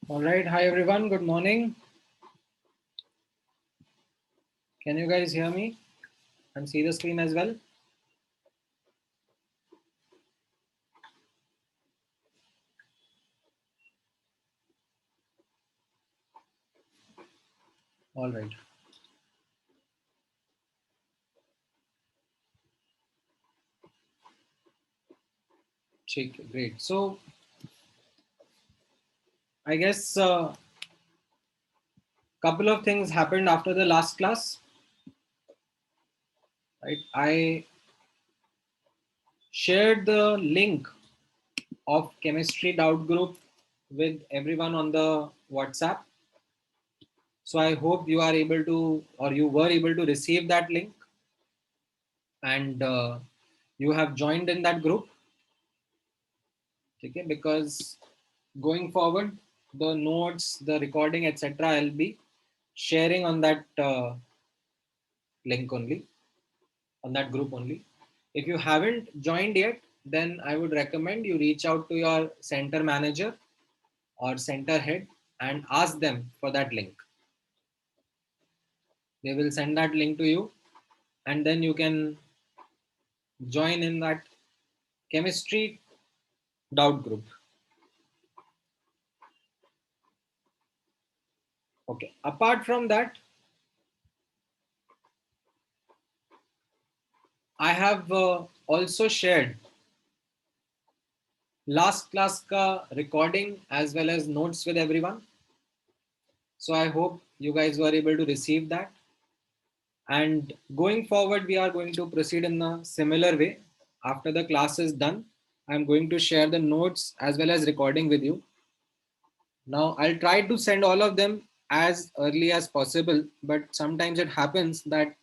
All right. Hi, everyone. Good morning. Can you guys hear me and see the screen as well? All right. Great. So I guess a couple of things happened after the last class. Right. I shared the link of chemistry doubt group with everyone on the WhatsApp. So I hope you are able to, or you were able to receive that link, and you have joined in that group. Okay, because going forward, the notes, the recording, etc., I'll be sharing on that link only, on that group only. If you haven't joined yet, then I would recommend you reach out to your center manager or center head and ask them for that link. They will send that link to you, and then you can join in that chemistry doubt group. Okay. Apart from that, I have also shared last class ka recording as well as notes with everyone. So I hope you guys were able to receive that. And going forward, we are going to proceed in a similar way. After the class is done, I'm going to share the notes as well as recording with you. Now I'll try to send all of them as early as possible, but sometimes it happens that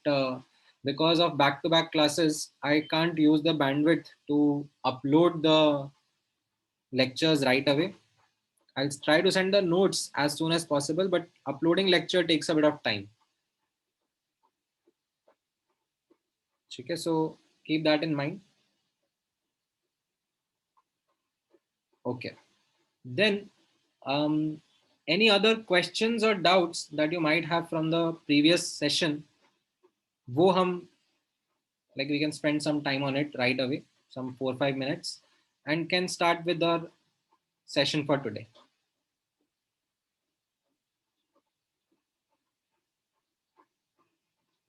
because of back-to-back classes, I can't use the bandwidth to upload the lectures right away. I'll try to send the notes as soon as possible, but uploading lecture takes a bit of time. Okay, so keep that in mind. Okay. Then any other questions or doubts that you might have from the previous session, wo hum, like we can spend some time on it right away, some 4 or 5 minutes, and can start with our session for today.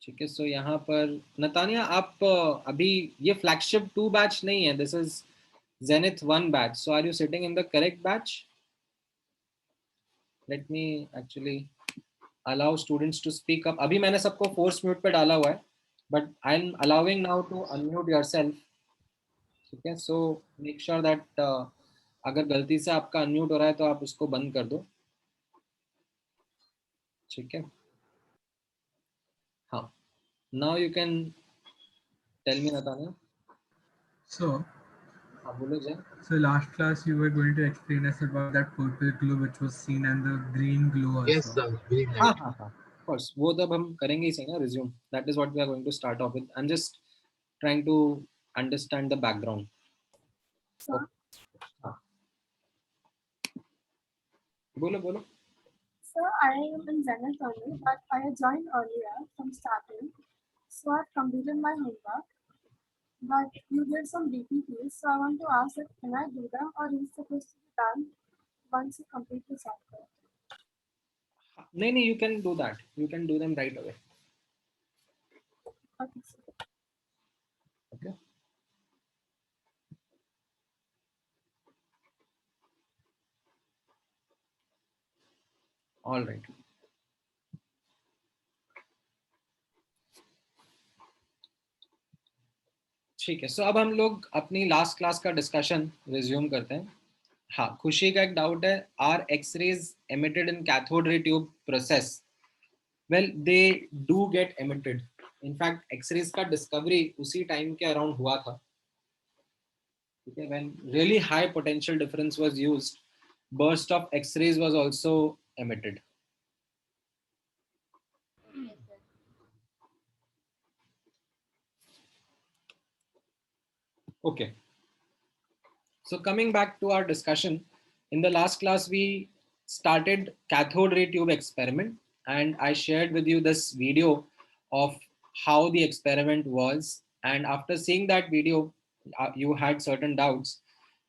ठीक है, सो यहाँ पर नतानिया आप अभी ये flagship 2 batch नहीं है, this is Zenith 1 batch. So are you sitting in the correct batch? Let me actually allow students to speak up. अभी मैंने सबको force mute पे डाला हुआ है, but I'm allowing now to unmute yourself. ठीक है, सो मेक श्योर दैट अगर गलती से आपका अनम्यूट हो रहा है तो आप उसको बंद कर दो। ठीक है, हाँ, now you can tell me बताना। So, हाँ बोलो जय। so last class you were going to explain us about that purple glow which was seen and the green glow Yes, also. the green हाँ light. हाँ हाँ, of course वो तब हम करेंगे ही सही ना, resume, that is what we are going to start off with. I am just trying to understand the background. Sir, हाँ बोलो बोलो। sir, I am in Zenith only, but I had joined earlier from starting, so I've completed my homework. But you did some BPPs, so I want to ask if can I do them or is it supposed to be done once you complete the software? नहीं नहीं, you can do that, you can do them right away. Okay, sir. Okay, all right. ठीक है, so अब हम लोग अपनी last class का discussion resume करते हैं। हाँ, खुशी का एक डाउट है, are X-rays emitted in cathode ray tube process? Well, they do get emitted. In fact X-rays का डिस्कवरी उसी टाइम के अराउंड हुआ था। ठीक है, when really high potential difference was used, burst of x-rays was also emitted. Okay, so coming back to our discussion, in the last class we started cathode ray tube experiment, and I shared with you this video of how the experiment was. And after seeing that video, you had certain doubts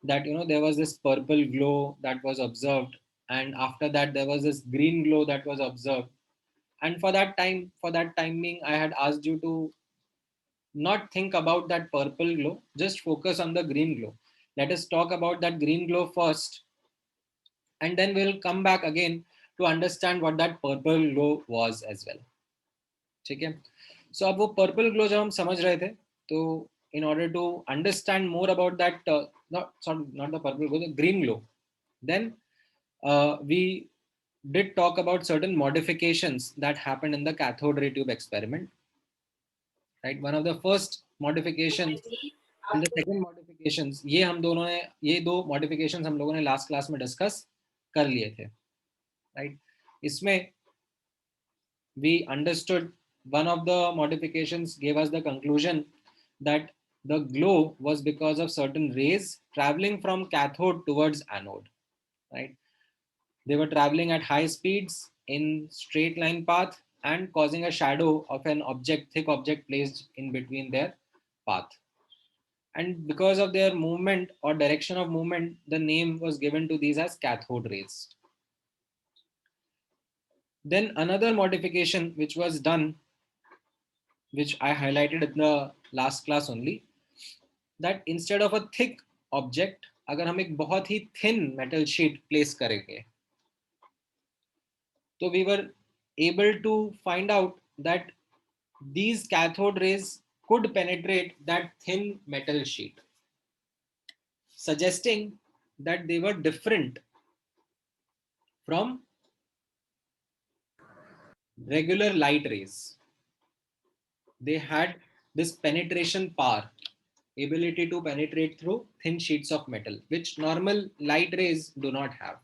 that there was this purple glow that was observed, and after that there was this green glow that was observed. And for that timing, I had asked you to not think about that purple glow, just focus on the green glow. Let us talk about that green glow first, and then we'll come back again to understand what that purple glow was as well. ठीक है, so अब वो purple glow जब हम समझ रहे थे, तो in order to understand more about that, not the purple glow, the green glow, then we did talk about certain modifications that happened in the cathode ray tube experiment, right? One of the first modifications and the second modifications, ये हम दोनों ने, ये दो modifications हम लोगों ने last class में डिस्कस कर लिए थे, राइट? इसमें we understood one of the modifications gave us the conclusion that the glow was because of certain rays traveling from cathode towards anode, right? They were traveling at high speeds in straight line path and causing a shadow of an object, thick object placed in between their path. And because of their movement or direction of movement, the name was given to these as cathode rays. Then another modification which was done, which I highlighted in the last class only, that instead of a thick object, अगर हम एक बहुत ही thin metal sheet place करेंगे, तो we were able to find out that these cathode rays could penetrate that thin metal sheet, suggesting that they were different from regular light rays. They had this penetration power, ability to penetrate through thin sheets of metal, which normal light rays do not have.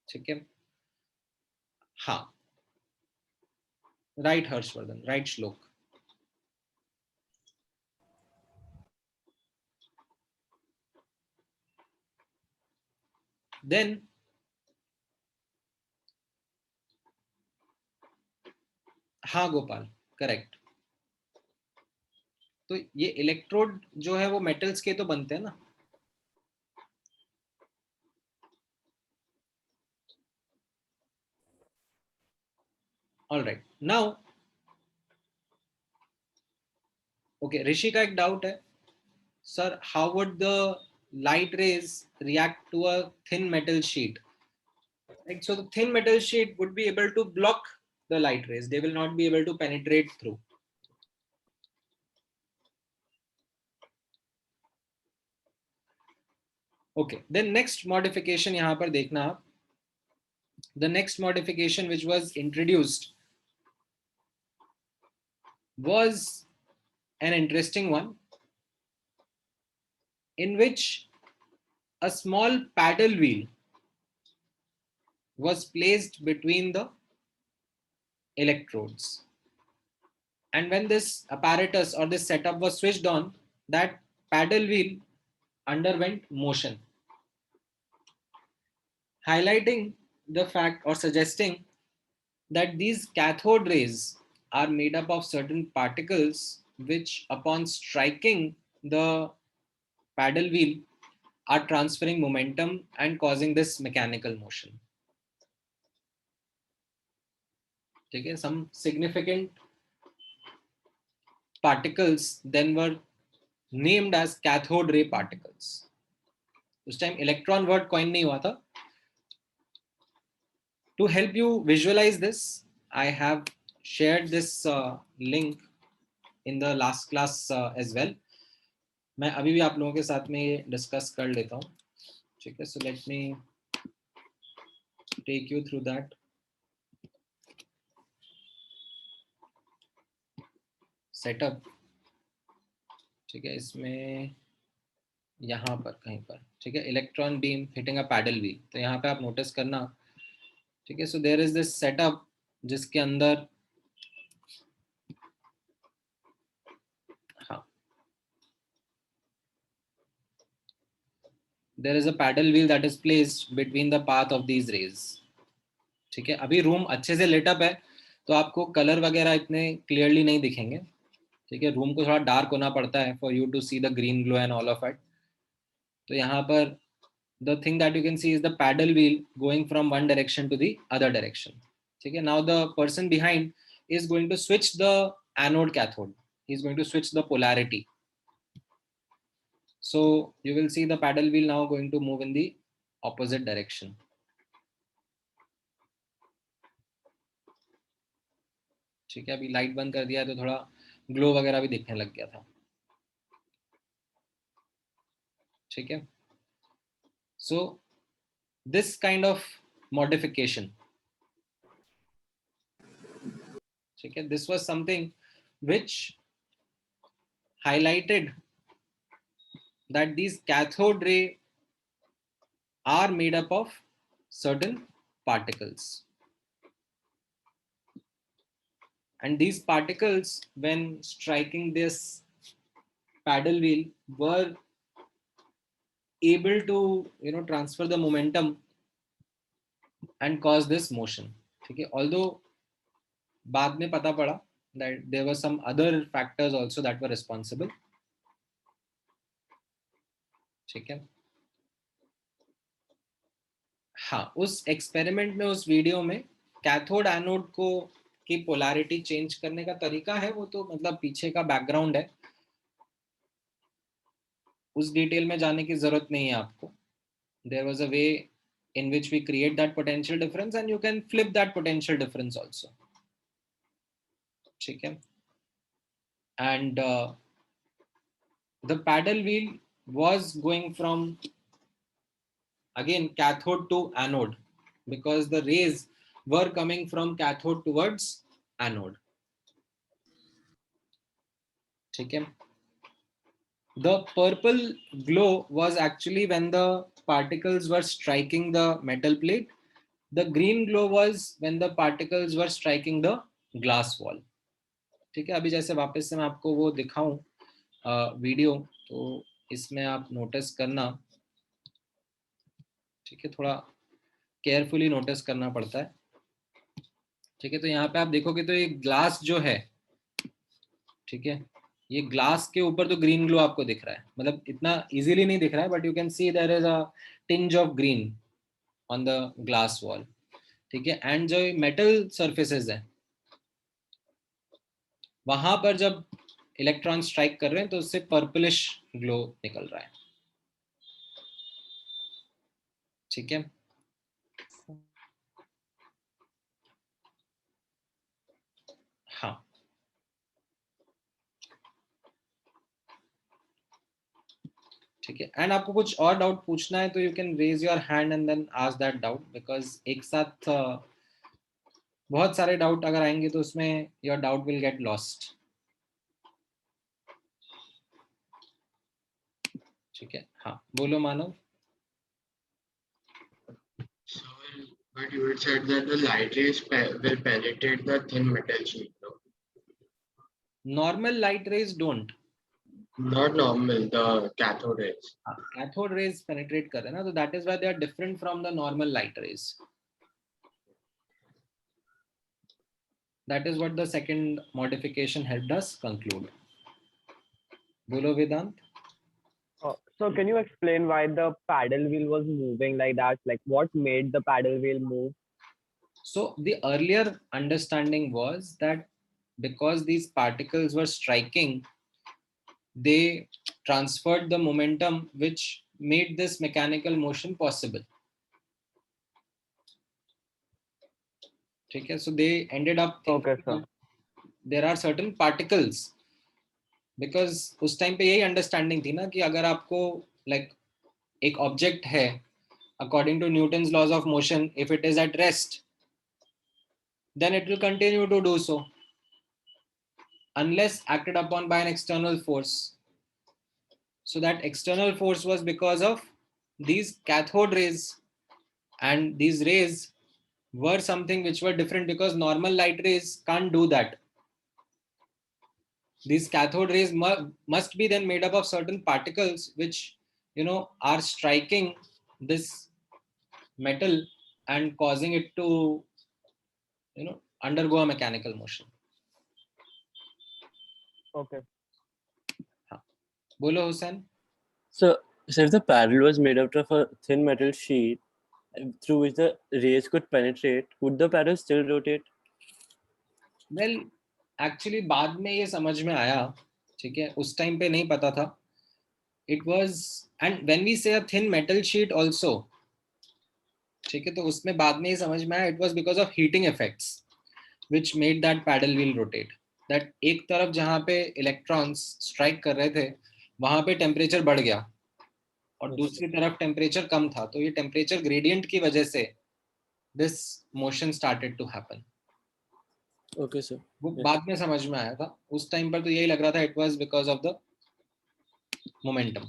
ठीक है, हाँ, right Harshvardhan, right श्लोक. Then हाँ Gopal, correct. तो ये electrode जो है वो मेटल्स के तो बनते हैं ना. ऑल राइट, नाउ ओके, ऋषि का एक डाउट है, sir how would the light rays react to a thin metal sheet? Like, so the thin metal sheet would be able to block the light rays, they will not be able to penetrate through. Okay, then next modification यहाँ पर देखना आप. The next modification which was introduced was an interesting one, in which a small paddle wheel was placed between the electrodes. And when this apparatus or this setup was switched on, that paddle wheel underwent motion, highlighting the fact or suggesting that these cathode rays are made up of certain particles which, upon striking the paddle wheel, are transferring momentum and causing this mechanical motion. Okay, some significant particles then were named as cathode ray particles. उस time electron word coin नहीं हुआ था. To help you visualize this, I have shared this link in the last class as well. मैं अभी भी आप लोगों के साथ में ये डिस्कस कर लेता हूँ. ठीक है, so let me take you through that. Setup. ठीक है, इसमें यहाँ पर कहीं पर, ठीक है, electron beam hitting a paddle wheel. तो यहाँ पे आप नोटिस करना. ठीक है, so there is this setup जिसके अंदर, हाँ, there is a paddle wheel that is placed between the path of these rays. ठीक है, अभी रूम अच्छे से लेटअप है तो आपको कलर वगैरह इतने क्लियरली नहीं दिखेंगे. ठीक है, रूम को थोड़ा डार्क होना पड़ता है for you to see the green glow and all of it. तो यहाँ पर the thing that you can see is the paddle wheel going from one direction to the other direction. ठीक है, now the person behind is going to switch the anode cathode. He's going to switch the polarity. So you will see the paddle wheel now going to move in the opposite direction. ठीक है, अभी light बंद कर दिया तो थोड़ा glow वगैरह भी दिखने लग गया था. ठीक है, so this kind of modification, ठीक है, this was something which highlighted that these cathode ray are made up of certain particles, and these particles, when striking this paddle wheel, were able to, transfer the momentum and cause this motion. ठीक है, although बाद में पता पड़ा that there were some other factors also that were responsible. ठीक है, हाँ, उस एक्सपेरिमेंट में, उस वीडियो में कैथोड एनोड को की पोलैरिटी चेंज करने का तरीका है वो तो मतलब पीछे का बैकग्राउंड है, उस डिटेल में जाने की जरूरत नहीं है आपको. There was a way in which we create that potential difference and you can flip that potential difference also. ठीक है, and the paddle wheel was going from, again, cathode to anode because the rays were coming from cathode towards anode. ठीक है, the purple glow was actually when the particles were striking the metal plate. The green glow was when the particles were striking the glass wall. ठीक है, अभी जैसे वापस से मैं आपको वो दिखाऊं वीडियो, तो इसमें आप नोटिस करना. ठीक है, थोड़ा केयरफुली नोटिस करना पड़ता है. ठीक है, तो यहाँ पे आप देखोगे तो ये ग्लास जो है, ठीक है, ये ग्लास के ऊपर तो ग्रीन ग्लो आपको दिख रहा है, मतलब इतना इजीली नहीं दिख रहा है, but you can see there is a tinge of green on the glass wall. ठीक है, एंड जो मेटल सरफेसेस है वहां पर जब इलेक्ट्रॉन स्ट्राइक कर रहे हैं तो उससे पर्पलिश ग्लो निकल रहा है. ठीक है, हाँ, ठीक है. एंड आपको कुछ और डाउट पूछना है तो you can raise your hand and then ask that doubt, because एक साथ बहुत सारे डाउट अगर आएंगे तो उसमें your doubt will get lost. ठीक है. हाँ बोलो मानव. So, but you had said that the light rays will penetrate the thin metal sheet, no? Normal light rays don't. Not normal, the cathode rays. Cathode rays penetrate कर रहे हैं ना, तो that is why they are different from the normal light rays. That is what the second modification helped us conclude. Bolo Vedant. So can you explain why the paddle wheel was moving like that? Like what made the paddle wheel move? So the earlier understanding was that because these particles were striking, they transferred the momentum which made this mechanical motion possible. Okay, so they ended up Okay, sir. there are certain particles, because उस time पे यही understanding थी ना कि अगर आपको like एक object है, according to Newton's laws of motion, if it is at rest, then it will continue to do so unless acted upon by an external force. So that external force was because of these cathode rays, and these rays were something which were different because normal light rays can't do that. These cathode rays must be then made up of certain particles which, you know, are striking this metal and causing it to, you know, undergo a mechanical motion. Okay. Bolo Hussain. So if the paddle was made out of a thin metal sheet through which the rays could penetrate, would the paddle still rotate? Well, actually बाद में ये समझ में आया, ठीक है, उस time पे नहीं पता था. It was, and when we say a thin metal sheet also, ठीक है, तो उसमें बाद में ये समझ में आया it was because of heating effects which made that paddle wheel rotate. That एक तरफ जहाँ पे electrons strike कर रहे थे वहाँ पे temperature बढ़ गया और दूसरी तरफ temperature कम था, तो ये temperature gradient की वजह से this motion started to happen. Okay, sir. वो बाद में समझ में आया था, उस टाइम पर तो यही लग रहा था it was because of the momentum.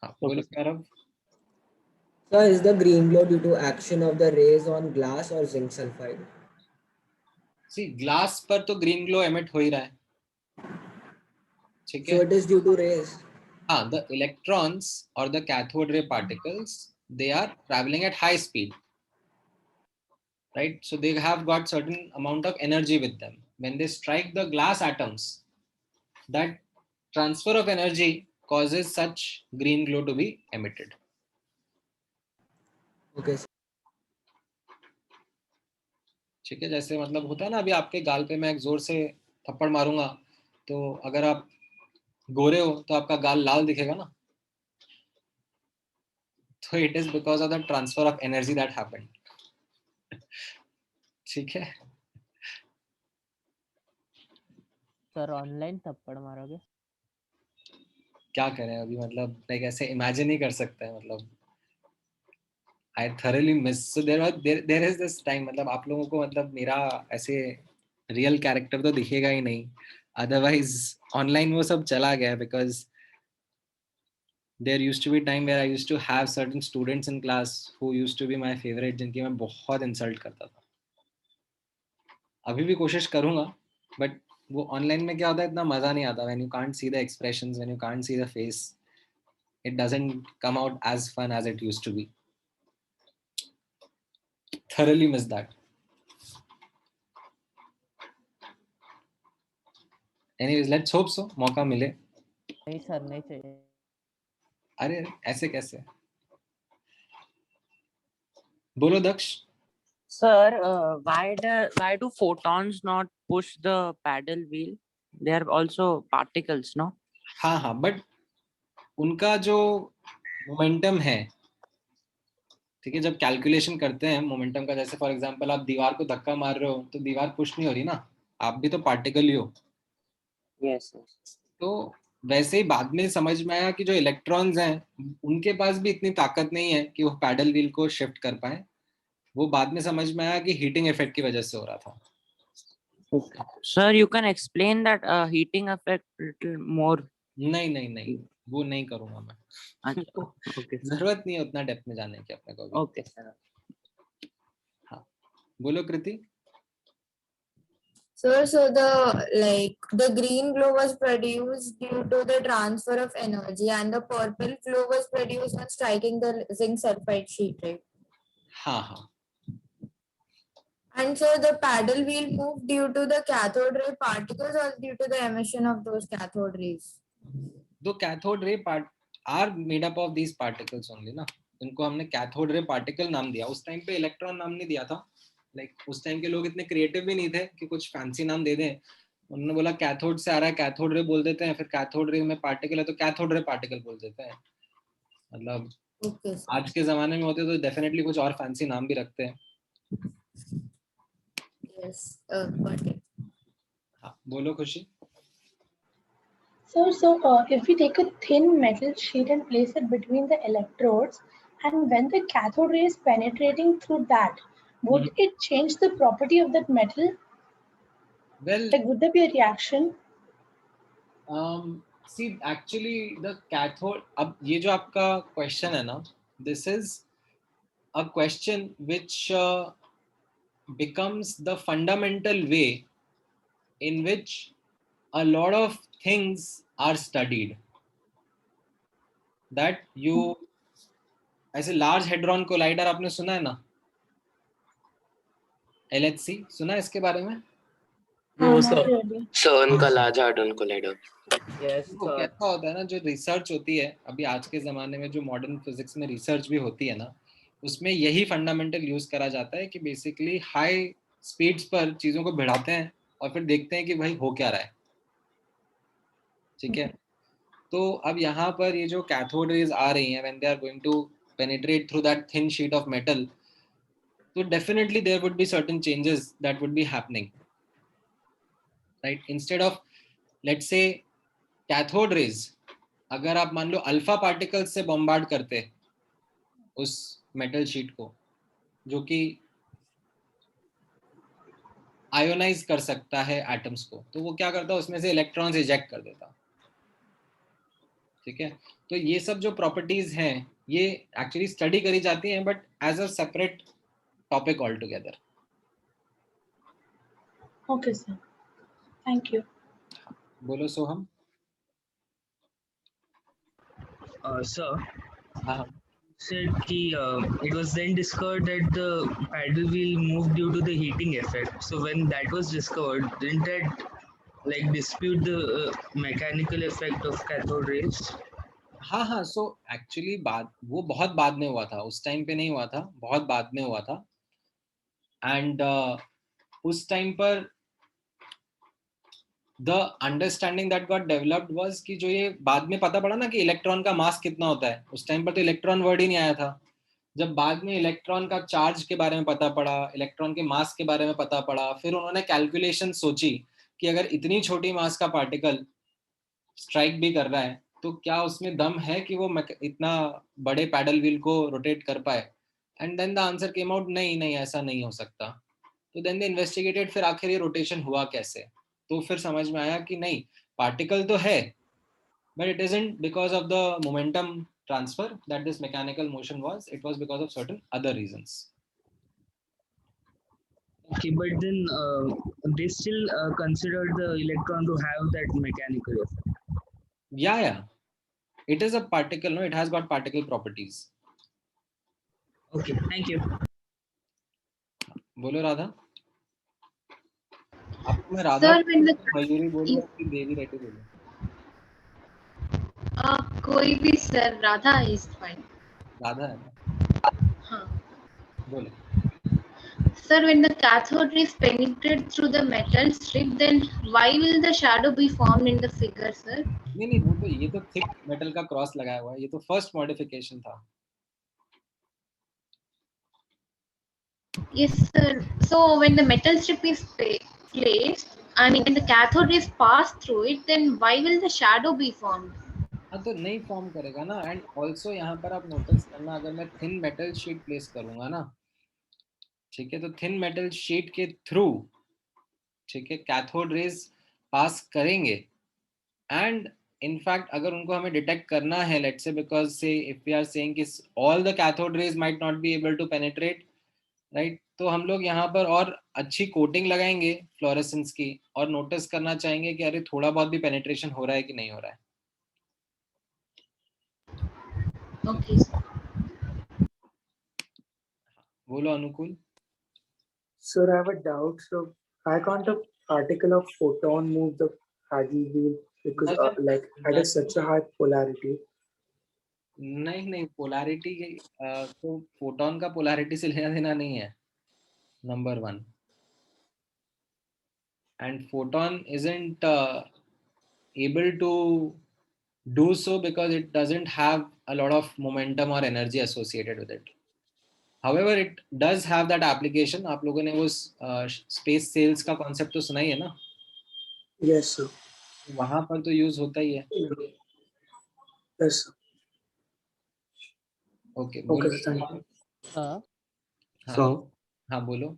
हाँ बोलो Kairav. Sir, is the green glow due to action of the rays on glass or zinc sulfide? See, glass पर तो green glow emit हो ही रहा है, ठीक है. So it is due to rays. हाँ, the electrons or the cathode ray particles, they are traveling at high speed, right? So they have got certain amount of energy with them. When they strike the glass atoms, that transfer of energy causes such green glow to be emitted. Okay, sir. ठीक है, जैसे मतलब होता है ना, अभी आपके गाल पे मैं एक जोर से थप्पड़ मारूंगा तो अगर आप गोरे हो तो आपका गाल लाल दिखेगा ना, तो it is because of the transfer of energy that happened. ठीक है. सर ऑनलाइन थप्पड़ मारोगे? क्या करें अभी, मतलब लाइक ऐसे इमेजिन ही कर सकते हैं, मतलब I thoroughly miss. So there is this time, मतलब आप लोगों को मतलब मेरा ऐसे रियल कैरेक्टर तो दिखेगा ही नहीं, अदरवाइज ऑनलाइन वो सब चला गया, because there used to be time where I used to have certain students in class who used to be my favorite, जिनकी मैं बहुत इंसल्ट करता था. अभी भी कोशिश करूंगा, बट वो ऑनलाइन में क्या होता है, इतना मजा नहीं आता. when you can't see the expressions, when you can't see the face, it doesn't come out as fun as it used to be. Thoroughly miss that. Anyways, let's hope so, मौका मिले. नहीं सर, नहीं चाहिए. अरे ऐसे कैसे, बोलो दक्ष. Sir, why do photons not push the paddle wheel? They are also particles, no? हाँ हाँ, बट उनका जो मोमेंटम है, ठीक है, जब कैलकुलेशन करते हैं मोमेंटम का, जैसे फॉर एग्जांपल आप दीवार को धक्का मार रहे हो तो दीवार पुश नहीं हो रही ना, आप भी तो पार्टिकल ही हो. Yes. तो वैसे ही बाद में समझ में आया कि जो इलेक्ट्रॉन्स हैं उनके पास भी इतनी ताकत नहीं है कि वो पैडल व्हील को शिफ्ट कर पाए। वो बाद में समझ में आया कि हीटिंग इफेक्ट की वजह से हो रहा था। Sir, you can explain that heating effect little more. नहीं नहीं नहीं, वो नहीं करूंगा मैं। अच्छा, okay, जरूरत नहीं है उतना डेप्थ में जाने की अपने को भी। okay, sir. हाँ, बोलो कृति। So the green glow was produced due to the transfer of energy, and the purple glow was produced when striking the zinc sulfide sheet, right? हाँ हाँ, And so the paddle wheel moved due to the cathode ray particles or due to the emission of those cathode rays? तो cathode ray are made up of these particles only ना। इनको हमने cathode ray particle नाम दिया, उस time पे electron नाम नहीं दिया था। उस टाइम के लोग इतने क्रिएटिव भी नहीं थे कि कुछ फैंसी नाम दे दें। उन्होंने बोला कैथोड से आ रहा है, कैथोड रे बोल देते हैं, फिर कैथोड रे में पार्टिकल है तो कैथोड रे पार्टिकल बोल देते हैं। मतलब Okay, sir. आज के जमाने में होते तो डेफिनेटली कुछ और फैंसी नाम भी रखते हैं। Yes, got it. हाँ, बोलो खुशी। So if we take a thin metal sheet and place it between the electrodes, and when the cathode ray is penetrating through that, would it change the property of that metal? Well, Like, would there be a reaction? See, actually the cathode, अब ये जो आपका question है ना, this is a question which becomes the fundamental way in which a lot of things are studied. That you, ऐसे large hadron collider आपने सुना है ना, LHC सुना है इसके बारे में? No, Not sir. really. CERN का लार्ज हार्डन कोलाइडर। Yes, वो sir. कैसा होता है ना, जो रिसर्च होती है अभी आज के ज़माने में, जो मॉडर्न फिजिक्स में रिसर्च भी होती है ना, उसमें यही फंडामेंटल यूज करा जाता है कि बेसिकली हाई स्पीड्स पर चीज़ों को बढ़ाते हैं और फिर देखते हैं कि भाई हो क्या रहा है। ठीक है, तो अब यहाँ पर ये जो कैथोड रेज आ रही हैं when they are going to penetrate through that thin sheet of metal, तो definitely there would be certain changes that would be happening, right? Instead of let's say cathode rays, अगर आप मान लो alpha particles से bombard करते उस metal sheet को, जो कि आयोनाइज कर सकता है एटम्स को, तो वो क्या करता है, उसमें से इलेक्ट्रॉन्स इजेक्ट कर देता। ठीक है, तो ये सब जो प्रॉपर्टीज हैं ये एक्चुअली स्टडी करी जाती हैं, but as a separate topic all together. Okay, sir. Thank you. बोलो सोहम। Sir, हाँ, said कि it was then discovered that the paddle wheel moved due to the heating effect. So when that was discovered, didn't that like dispute the mechanical effect of cathode rays? हाँ हाँ, so actually वो बहुत बाद में हुआ था, उस time पे नहीं हुआ था, बहुत बाद में हुआ था। एंड उस टाइम पर the understanding that got developed was कि जो ये बाद में पता पड़ा ना कि इलेक्ट्रॉन का मास कितना होता है, उस टाइम पर तो इलेक्ट्रॉन वर्ड ही नहीं आया था। जब बाद में इलेक्ट्रॉन का चार्ज के बारे में पता पड़ा, इलेक्ट्रॉन के मास के बारे में पता पड़ा, फिर उन्होंने कैलकुलेशन सोची कि अगर इतनी छोटी मास का पार्टिकल स्ट्राइक भी कर रहा है तो क्या उसमें दम है कि वो इतना बड़े पैडल व्हील को रोटेट कर पाए। And then the answer came out, नहीं नहीं ऐसा नहीं हो सकता। तो देन दे इन्वेस्टिगेटेड, फिर आखिर ये रोटेशन हुआ कैसे, तो फिर समझ में आया कि नहीं, पार्टिकल तो है but it isn't because of the momentum transfer that this mechanical motion was, it was because of certain other reasons. Okay, but then they still considered the electron to have that mechanical effect. Yeah, it is a particle, no, it has got particle properties. Okay, thank you. बोलो राधा। आपको मैं राधा मयूरी बोलूं कि देवी रेड्डी बोलूं? कोई भी sir, Radha is fine. Radha है ना? हाँ, बोलो। Sir, when the cathode rays penetrate through the metal strip, then why will the shadow be formed in the figure, sir? नहीं, वो तो ये तो थिक मेटल का क्रॉस लगाया हुआ है, ये तो फर्स्ट मॉडिफिकेशन था। Yes, sir. So when the metal strip is placed I mean, when the cathode rays pass through it, then why will the shadow be formed? हाँ तो नहीं फॉर्म करेगा ना. एंड ऑल्सो यहाँ पर आप नोटिस करना, अगर मैं थिन मेटल शीट प्लेस करूंगा ना, ठीक है, तो थिन मेटल शीट के थ्रू, ठीक है, कैथोड रेज पास करेंगे. एंड इनफैक्ट अगर उनको हमें डिटेक्ट करना है, let's say because say if we are saying कि all the cathode rays might not be able to penetrate, right, तो हम लोग यहाँ पर और अच्छी कोटिंग लगाएंगे फ्लोरेसेंस की, और नोटिस करना चाहेंगे कि अरे थोड़ा बहुत भी पेनिट्रेशन हो रहा है कि नहीं हो रहा है. Okay. बोलो अनुकूल. Sir, I have a doubt. So, why can't a particle of photon move the paddle wheel? Because like it has such a high polarity. नहीं, पोलैरिटी तो फोटोन का पोलैरिटी से लेना देना नहीं है, number 1. And photon isn't able to do so because it doesn't have a lot of momentum or energy associated with it. However, it does have that application. आप लोगों ने वो स्पेस सेल्स का कॉन्सेप्ट तो सुना ही है ना? Yes, sir. वहां पर तो यूज होता ही है. Yes, sir. Okay, Okay, thank you. हाँ बोलो.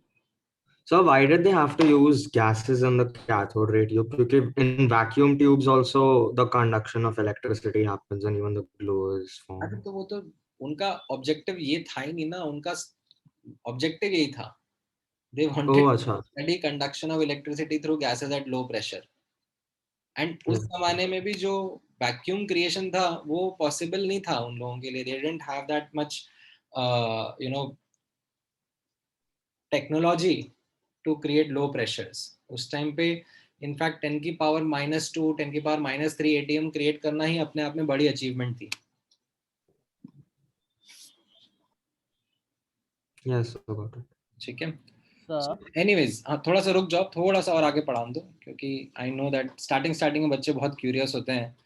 So why did they have to use gases in the cathode ray tube? Because in vacuum tubes also the conduction of electricity happens and even the glow is formed. अरे तो वो तो उनका objective ये था ही नहीं ना, उनका ऑब्जेक्टिव यही था. They wanted to study conduction of electricity through gases at low pressure. And उस जमाने में भी जो वैक्यूम क्रिएशन था वो पॉसिबल नहीं था उन लोगों के लिए. They didn't have that much technology to create low pressures. उस टाइम पे इनफैक्ट 10 की पावर -2, 10 की पावर -3 ATM क्रिएट करना ही अपने आप में बड़ी अचीवमेंट थी. Yes, got it. ठीक है. एनीवेज, थोड़ा सा रुक जाओ, थोड़ा सा और आगे पढ़ा दो, क्योंकि आई नो दैट स्टार्टिंग में बच्चे बहुत क्यूरियस होते हैं,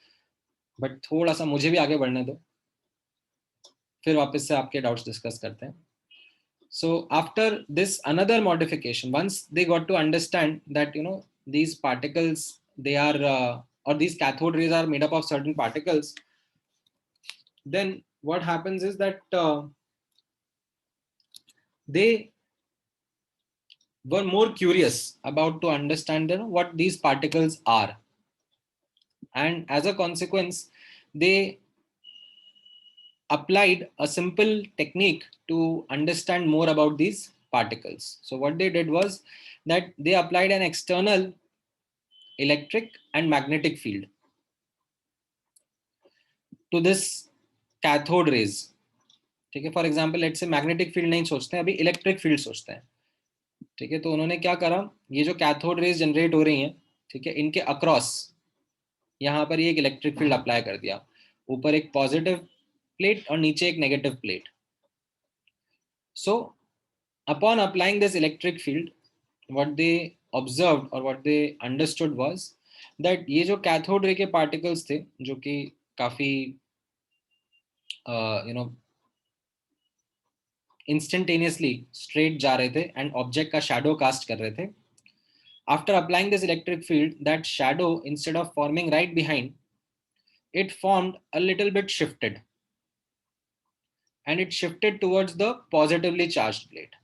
बट थोड़ा सा मुझे भी आगे बढ़ने दो, फिर वापस से आपके डाउट्स डिस्कस करते हैं. So after this another modification, once they got to understand that these particles, they are or these cathode rays are made up of certain particles, then what happens is that they were more curious about to understand what these particles are, and as a consequence they applied a simple technique to understand more about these particles. So what they did was that they applied an external electric and magnetic field to this cathode rays. ठीक है, for example let's say magnetic field नहीं सोचते हैं, अभी electric field सोचते हैं. ठीक है, तो उन्होंने क्या करा, ये जो कैथोड रेज जनरेट हो रही हैं, ठीक है, इनके अक्रॉस यहाँ पर ये एक इलेक्ट्रिक फील्ड अप्लाई कर दिया. ऊपर एक पॉजिटिव प्लेट और नीचे एक negative plate. So upon applying this electric field, what they observed और what they understood was that ये जो कैथोड रे के पार्टिकल्स थे, जो कि काफी इंस्टेंटेनियसली स्ट्रेट जा रहे थे एंड ऑब्जेक्ट का शैडो कास्ट कर रहे थे. After applying this electric field, that shadow instead of forming right behind, it formed a little bit shifted, and it shifted towards the positively charged plate.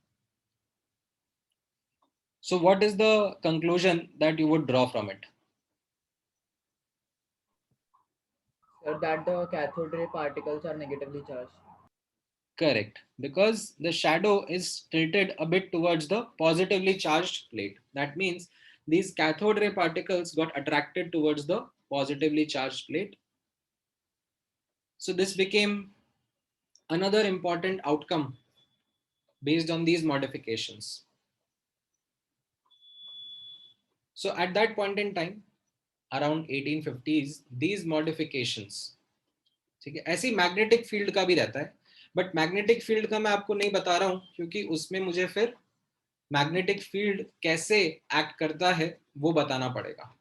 So what is the conclusion that you would draw from it? That the cathode ray particles are negatively charged. Correct, because the shadow is tilted a bit towards the positively charged plate. That means these cathode ray particles got attracted towards the positively charged plate. So this became another important outcome based on these modifications. So at that point in time, around 1850s, these modifications, ठीक है, ऐसी magnetic field का भी रहता है, but magnetic field का मैं आपको नहीं बता रहा हूं, क्योंकि उसमें मुझे फिर मैग्नेटिक फील्ड कैसे एक्ट करता है वो बताना पड़ेगा.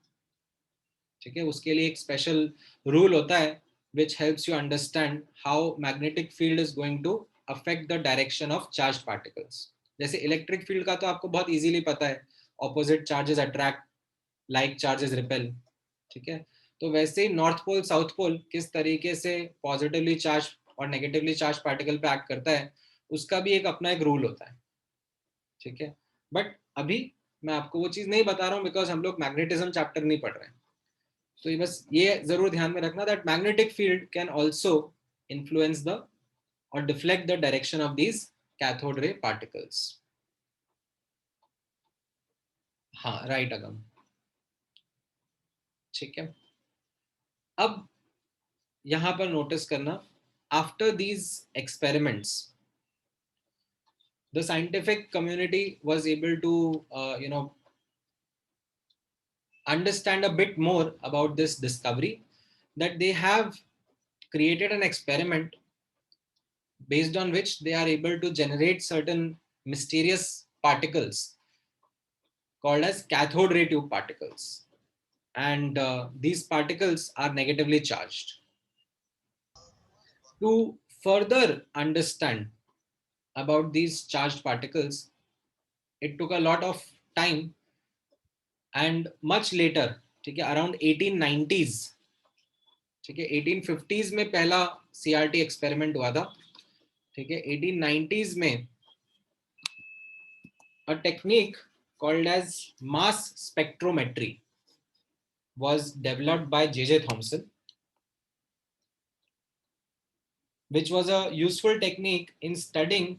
ठीक है, उसके लिए एक स्पेशल रूल होता है which helps you understand how magnetic field is going to affect the direction of charged particles. जैसे इलेक्ट्रिक फील्ड का तो आपको बहुत इजीली पता है, opposite charges attract like charges repel, ठीक है। तो वैसे ही नॉर्थ पोल साउथ पोल किस तरीके से पॉजिटिवली चार्ज और नेगेटिवली चार्ज पार्टिकल पे एक्ट करता है, उसका भी एक अपना एक रूल होता है, ठीक है। बट अभी मैं आपको वो चीज नहीं बता रहा हूँ बिकॉज हम लोग मैग्नेटिज्म चैप्टर नहीं पढ़ रहे हैं। तो ये बस ये जरूर ध्यान में रखना that magnetic field can also influence the और deflect the direction of these cathode ray particles. हाँ राइट अगम, ठीक है। अब यहां पर नोटिस करना, after these experiments the scientific community was able to understand a bit more about this discovery, that they have created an experiment based on which they are able to generate certain mysterious particles called as cathode ray tube particles, and these particles are negatively charged. To further understand about these charged particles, it took a lot of time, and much later, ठीक है, around 1890s, ठीक है, 1850s में पहला CRT experiment हुआ था, ठीक है। 1890s में a technique called as mass spectrometry was developed by J.J. Thomson, which was a useful technique in studying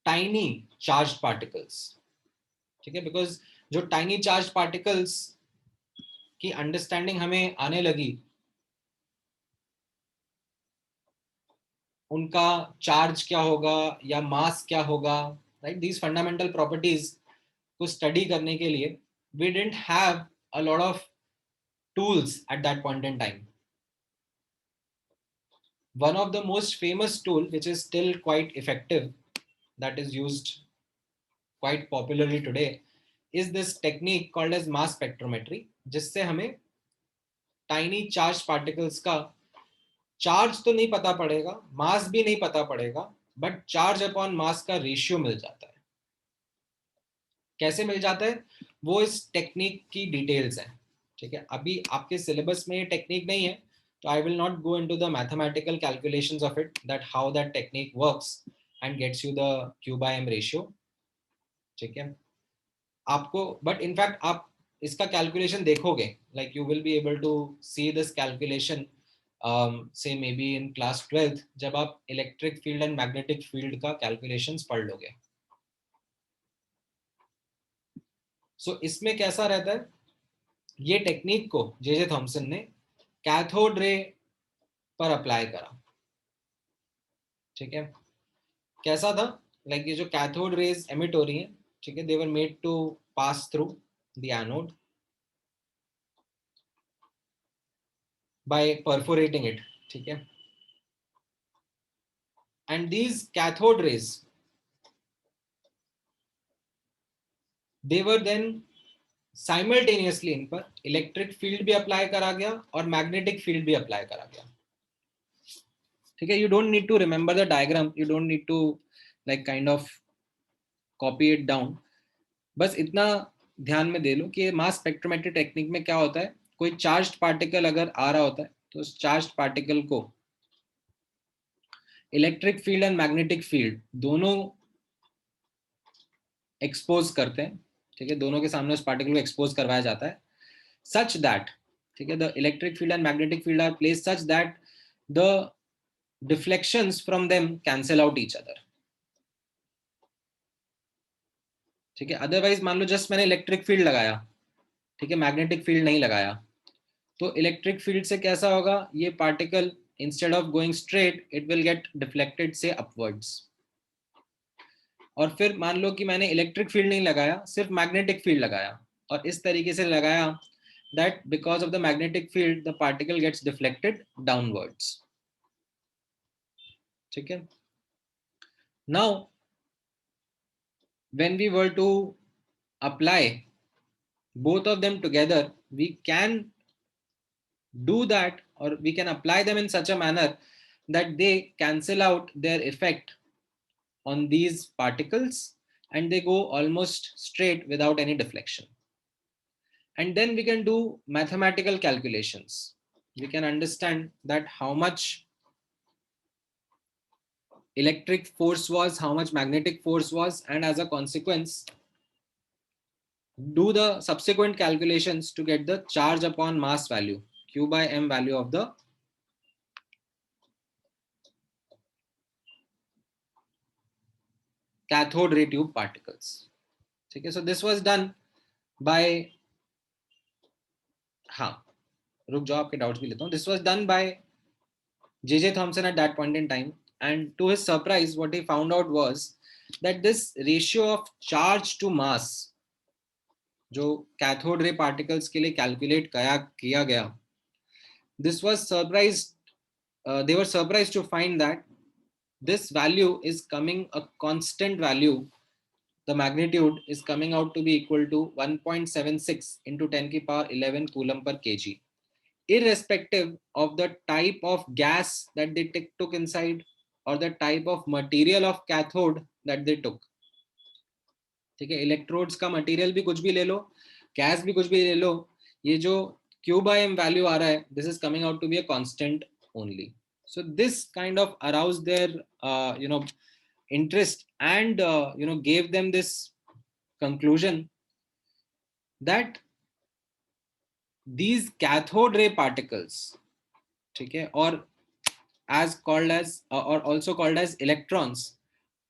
tiny charged particles, ठीक है। बिकॉज जो टाइनी चार्ज पार्टिकल्स की अंडरस्टैंडिंग हमें आने लगी, उनका चार्ज क्या होगा या मास क्या होगा, राइट, दीज फंडामेंटल प्रॉपर्टीज को स्टडी करने के लिए we didn't have a lot of tools at that point in time. One of the most famous tool which is still quite effective, that is used quite popularly today, is this technique called as mass spectrometry, जिससे हमें tiny charged particles का charge तो नहीं पता पड़ेगा, मास भी नहीं पता पड़ेगा, बट चार्ज अपॉन मास का रेशियो मिल जाता है. कैसे मिल जाता है वो इस टेक्निक की डिटेल्स हैं, ठीक है. अभी आपके सिलेबस में ये टेक्निक नहीं है, तो I will not go into the mathematical calculations of it, that how that technique works and gets you the Q/M ratio, ठीक है. आपको बट इनफैक्ट आप इसका कैलकुलेशन देखोगे, like you will be able to see this calculation से maybe in class 12th, जब आप electric field and magnetic field का कैलकुलेशंस पढ़ लोगे. सो इसमें कैसा रहता है, ये टेक्निक को जे थॉमसन ने कैथोड रे पर अप्लाई करा, ठीक है. कैसा था, लाइक ये जो कैथोड रेज एमिट हो रही है, ठीक है, they were made to pass through the anode by perforating it, ठीक है. And these cathode rays, they were then simultaneously, इन पर इलेक्ट्रिक फील्ड भी अप्लाई करा गया और मैग्नेटिक फील्ड भी अप्लाई करा गया, ठीक है. You don't need to remember the diagram, you don't need to like kind of copy it down, बस इतना ध्यान में दे लो कि मास स्पेक्ट्रोमेट्री टेक्निक में क्या होता है, कोई चार्ज्ड पार्टिकल अगर आ रहा होता है तो उस चार्ज्ड पार्टिकल को electric field and magnetic field दोनों एक्सपोज करते हैं, ठीक है. दोनों के सामने उस पार्टिकल को एक्सपोज करवाया जाता है सच दैट, ठीक है, the electric field and magnetic field are placed such that the deflections from them cancel out each other, ठीक है. अदरवाइज मान लो जस्ट मैंने इलेक्ट्रिक फील्ड लगाया, ठीक है, मैग्नेटिक फील्ड नहीं लगाया, तो इलेक्ट्रिक फील्ड से कैसा होगा, ये particle instead of going straight it will get deflected से अपवर्ड्स. और फिर मान लो कि मैंने इलेक्ट्रिक फील्ड नहीं लगाया, सिर्फ मैग्नेटिक फील्ड लगाया, और इस तरीके से लगाया that because of the magnetic field the particle gets deflected downwards, ठीक है. Now when we were to apply both of them together, we can do that, or we can apply them in such a manner that they cancel out their effect on these particles and they go almost straight without any deflection. And then we can do mathematical calculations. We can understand that how much electric force was, how much magnetic force was, and as a consequence, do the subsequent calculations to get the charge upon mass value, Q by M value of the cathode ray tube particles. Okay, so this was done by, रुक जाओ आपके doubts भी लेता हूँ. This was done by J.J. Thomson at that point in time, and to his surprise, what he found out was that this ratio of charge to mass, जो cathode ray particles के लिए calculate किया गया, this was surprised. They were surprised to find that this value is coming a constant value. The magnitude is coming out to be equal to 1.76 into 10 ki power 11 coulomb per kg, irrespective of the type of gas that they took inside or the type of material of cathode that they took. ठीक है, electrodes का material भी कुछ भी ले लो, gas भी कुछ भी ले लो, ये जो Q by M वैल्यू आ रहा है, this is coming out to be a constant only. So this kind of aroused their interest and gave them this conclusion that these cathode ray particles, okay, or as called as or also called as electrons,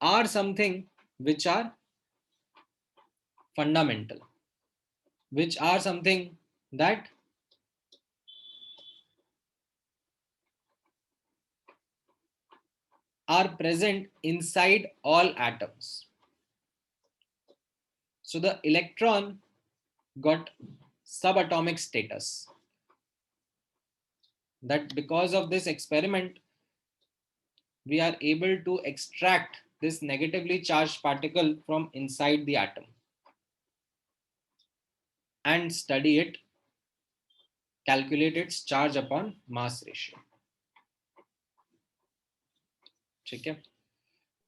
are something which are fundamental, which are something that are present inside all atoms. So the electron got subatomic status. That because of this experiment, we are able to extract this negatively charged particle from inside the atom and study it, calculate its charge upon mass ratio. ठीक है,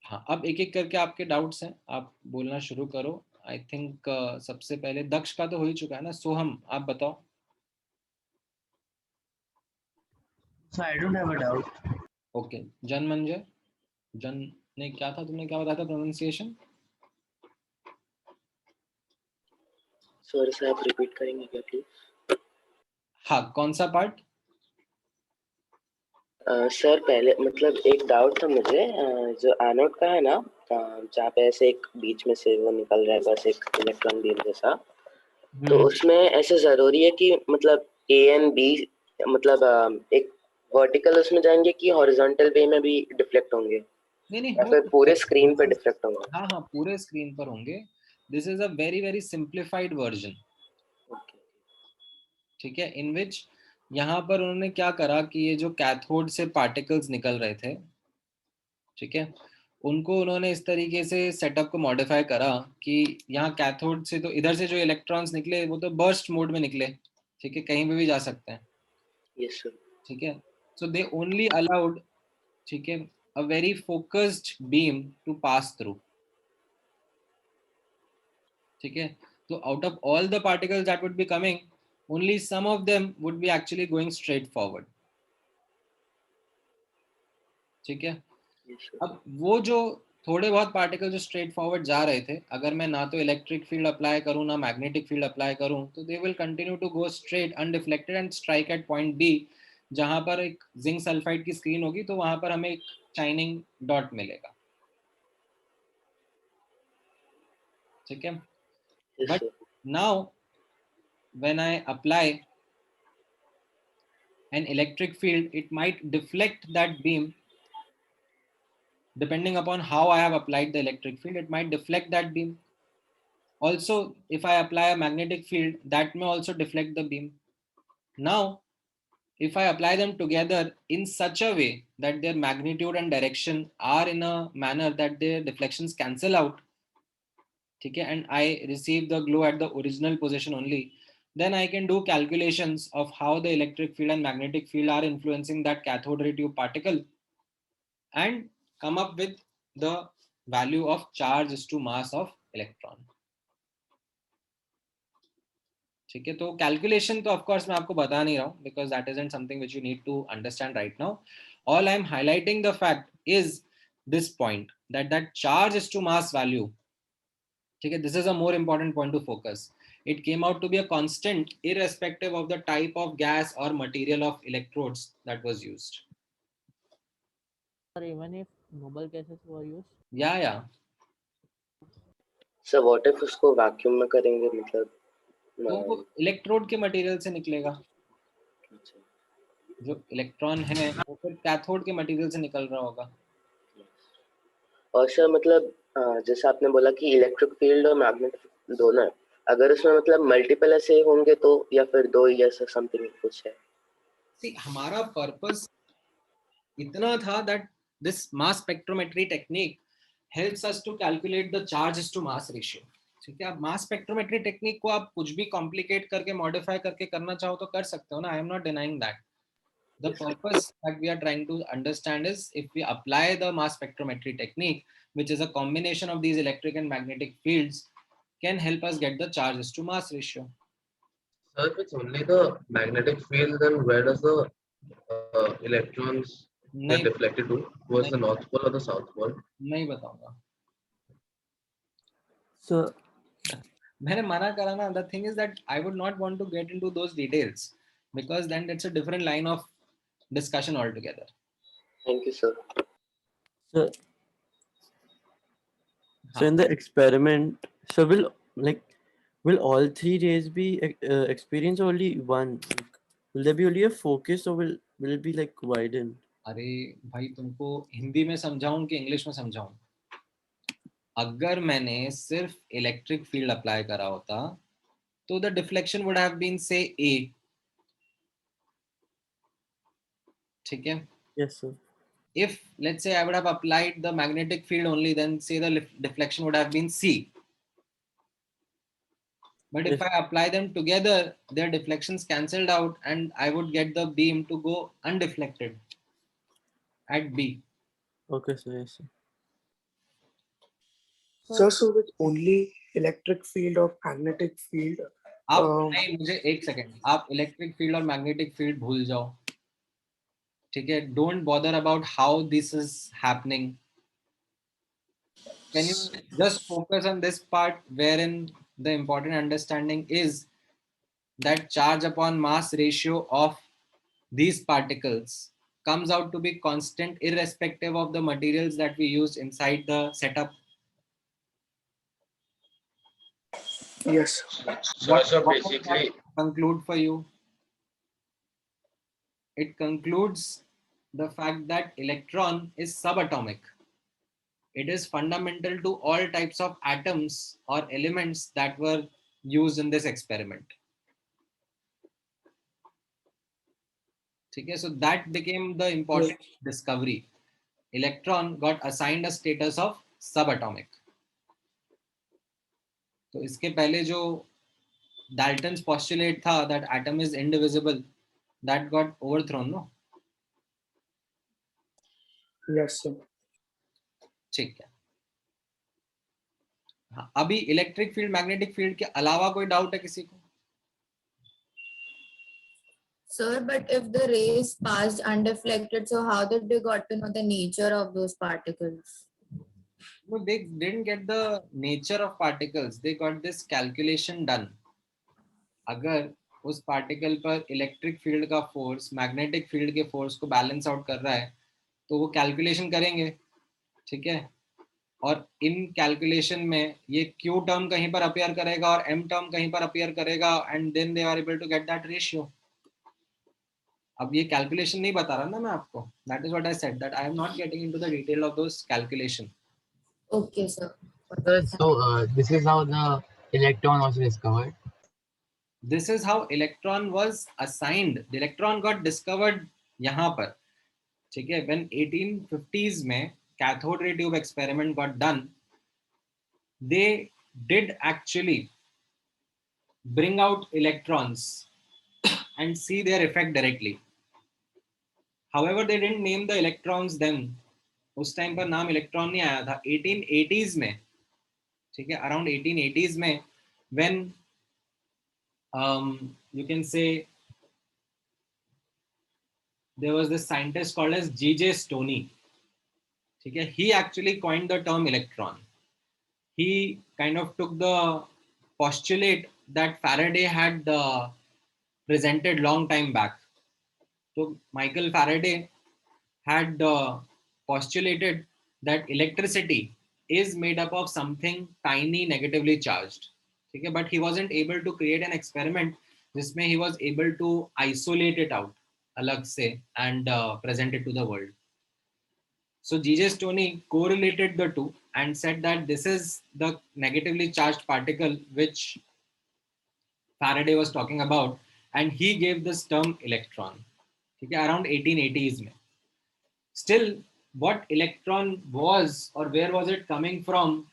हाँ, अब एक एक करके आपके doubts हैं, आप बोलना शुरू करो. आई थिंक सबसे पहले दक्ष का तो हो ही चुका है ना. सोहम, आप बताओ. So I don't have a doubt. Okay, Janmanjay, Jan ने क्या था, तुमने क्या बताया था प्रोनाउंसिएशन? सॉरी सर, आप रिपीट करेंगे क्या प्लीज? हाँ, कौन सा पार्ट? सर पहले मतलब एक डाउट था मुझे, जो एनोड का है ना, जहाँ पे ऐसे एक बीच में से वो निकल रहा है बस एक इलेक्ट्रॉन बीम जैसा, तो उसमें ऐसे जरूरी है कि मतलब ए एंड बी मतलब एक वर्टिकल उसमें जाएंगे कि हॉरिजॉन्टल वे में भी डिफ्लेक्ट होंगे? नहीं, या फिर पूरे स्क्रीन पे डिफ्लेक्ट होंगे? हाँ, पूरे स्क्रीन पर होंगे. This is a very very simplified version. ठीक है, इन विच यहाँ पर उन्होंने क्या करा कि ये जो कैथोड से पार्टिकल्स निकल रहे थे, ठीक है, उनको उन्होंने इस तरीके से सेटअप को मॉडिफाई करा कि यहाँ कैथोड से तो इधर से जो इलेक्ट्रॉन्स निकले वो तो बर्स्ट मोड में निकले, ठीक है, कहीं पे भी जा सकते हैं. Yes sir. ठीक है, सो दे ओनली अलाउड, ठीक है, a very focused beam to pass through. ठीक है, so out of all the particles that would be coming, only some of them would be actually going straight forward. ठीक है, अब वो जो थोड़े बहुत पार्टिकल जो स्ट्रेट फॉरवर्ड जा रहे थे, अगर मैं ना तो इलेक्ट्रिक फील्ड अप्लाई करूं ना मैग्नेटिक फील्ड अप्लाई करूं, तो they will continue to go straight undeflected and strike at point B, जहां पर एक जिंक सल्फाइड की स्क्रीन होगी, तो वहां पर हमें एक शाइनिंग डॉट मिलेगा. ठीक है, but now when I apply an electric field, it might deflect that beam. Depending upon how I have applied the electric field, it might deflect that beam. Also, if I apply a magnetic field, that may also deflect the beam. Now, if I apply them together in such a way that their magnitude and direction are in a manner that their deflections cancel out, okay, and I receive the glow at the original position only, then I can do calculations of how the electric field and magnetic field are influencing that cathode ray tube particle and come up with the value of charge is to mass of electron. ठीक है, तो calculation तो of course मैं आपको बता नहीं रहा हूँ because that isn't something which you need to understand right now. All I am highlighting the fact is this point that charge is to mass value. ठीक है, this is a more important point to focus. It came out to be a constant irrespective of the type of gas or material of electrodes that was used. Or even if noble gases were used. Yeah. So what if उसको vacuum में करेंगे, मतलब तो वो electrode के material से निकलेगा. जो इलेक्ट्रॉन है वो फिर कैथोड के मटेरियल से निकल रहा होगा. और सर मतलब जैसे आपने बोला कि इलेक्ट्रिक फील्ड और मैग्नेटिक दोनों है, अगर उसमें मतलब मल्टीपल ऐसे होंगे तो, या फिर दो ही ऐसा समथिंग कुछ है? See, हमारा पर्पस इतना था that this mass spectrometry technique helps us to calculate the charges to mass ratio. ठीक है, अब मास स्पेक्ट्रोमेट्री टेक्निक को आप कुछ भी कॉम्प्लिकेट करके मॉडिफाई करके करना चाहो तो कर सकते हो ना. आई am not denying that. The purpose that we are trying to understand is if we apply the mass spectrometry technique, which is a combination of these electric and magnetic fields, can help us get the charges to mass ratio. Sir, if it's only the magnetic field, then where does the electrons get deflected to? Towards the north pole or the south pole? नहीं बताऊंगा. So मैंने मना करा ना. The thing is that I would not want to get into those details because then that's a different line of discussion altogether. Thank you, sir. So in the experiment, so will all three rays be experience only one? Will there be only a focus or will it be like widened? अरे भाई, तुमको हिंदी में समझाऊं कि English में समझाऊं? अगर मैंने सिर्फ इलेक्ट्रिक फील्ड अप्लाई करा होता तो the deflection would have been say A. ठीक है. Yes, sir. If let's say I would have applied the magnetic field only, then say the deflection would have been C. But if I apply them together, their deflections cancelled out and I would get the beam to go undeflected at B. Okay, sir. Yes, sir. So with only electric field or magnetic field, आप नहीं, मुझे एक second, आप electric field और magnetic field भूल जाओ. ठीक है, don't bother about how this is happening. Can you just focus on this part wherein the important understanding is that charge upon mass ratio of these particles comes out to be constant irrespective of the materials that we use inside the setup. Yes. So basically, conclude for you? It concludes the fact that electron is subatomic. It is fundamental to all types of atoms or elements that were used in this experiment. Okay, so that became the important discovery. Electron got assigned a status of subatomic. तो इसके पहले जो Dalton's postulate था that atom is indivisible, that got overthrown, no? Yes, sir. ठीक है. हाँ, अभी electric field magnetic field के अलावा कोई डाउट है किसी को? Sir, but if the rays passed undeflected, so how did they got to know the nature of those particles? No, they didn't get the nature of particles. They got this calculation done. अगर उस particle पर electric field का force magnetic field के force को balance out कर रहा है तो वो कैलकुलेशन करेंगे. ठीक है, और इन कैलकुलेशन में ये Q टर्म कहीं पर अपीयर करेगा और M टर्म कहीं पर अपीयर करेगा and then they are able to get that ratio. अब ये कैलकुलेशन नहीं बता रहा ना मैं आपको. That is what I said, that I am not getting into the detail of those calculation. Okay, sir. So this is how the electron was discovered. This is how electron was assigned. The electron got discovered यहाँ पर. ठीक है, when 1850s में cathode ray tube experiment got done, they did actually bring out electrons and see their effect directly. However, they didn't name the electrons then. उस time पर नाम electron नहीं आया था. 1880s में, ठीक है, अराउंड 1880s में when You can say there was this scientist called as G.J. Stoney. Okay, he actually coined the term electron. He kind of took the postulate that Faraday had presented long time back. So Michael Faraday had postulated that electricity is made up of something tiny negatively charged. Okay, but he wasn't able to create an experiment जिसमें he was able to isolate it out अलग से and present it to the world. So G.J. Stoney correlated the two and said that this is the negatively charged particle which Faraday was talking about, and he gave this term electron. Okay, around 1880s में. Still, what electron was or where was it coming from,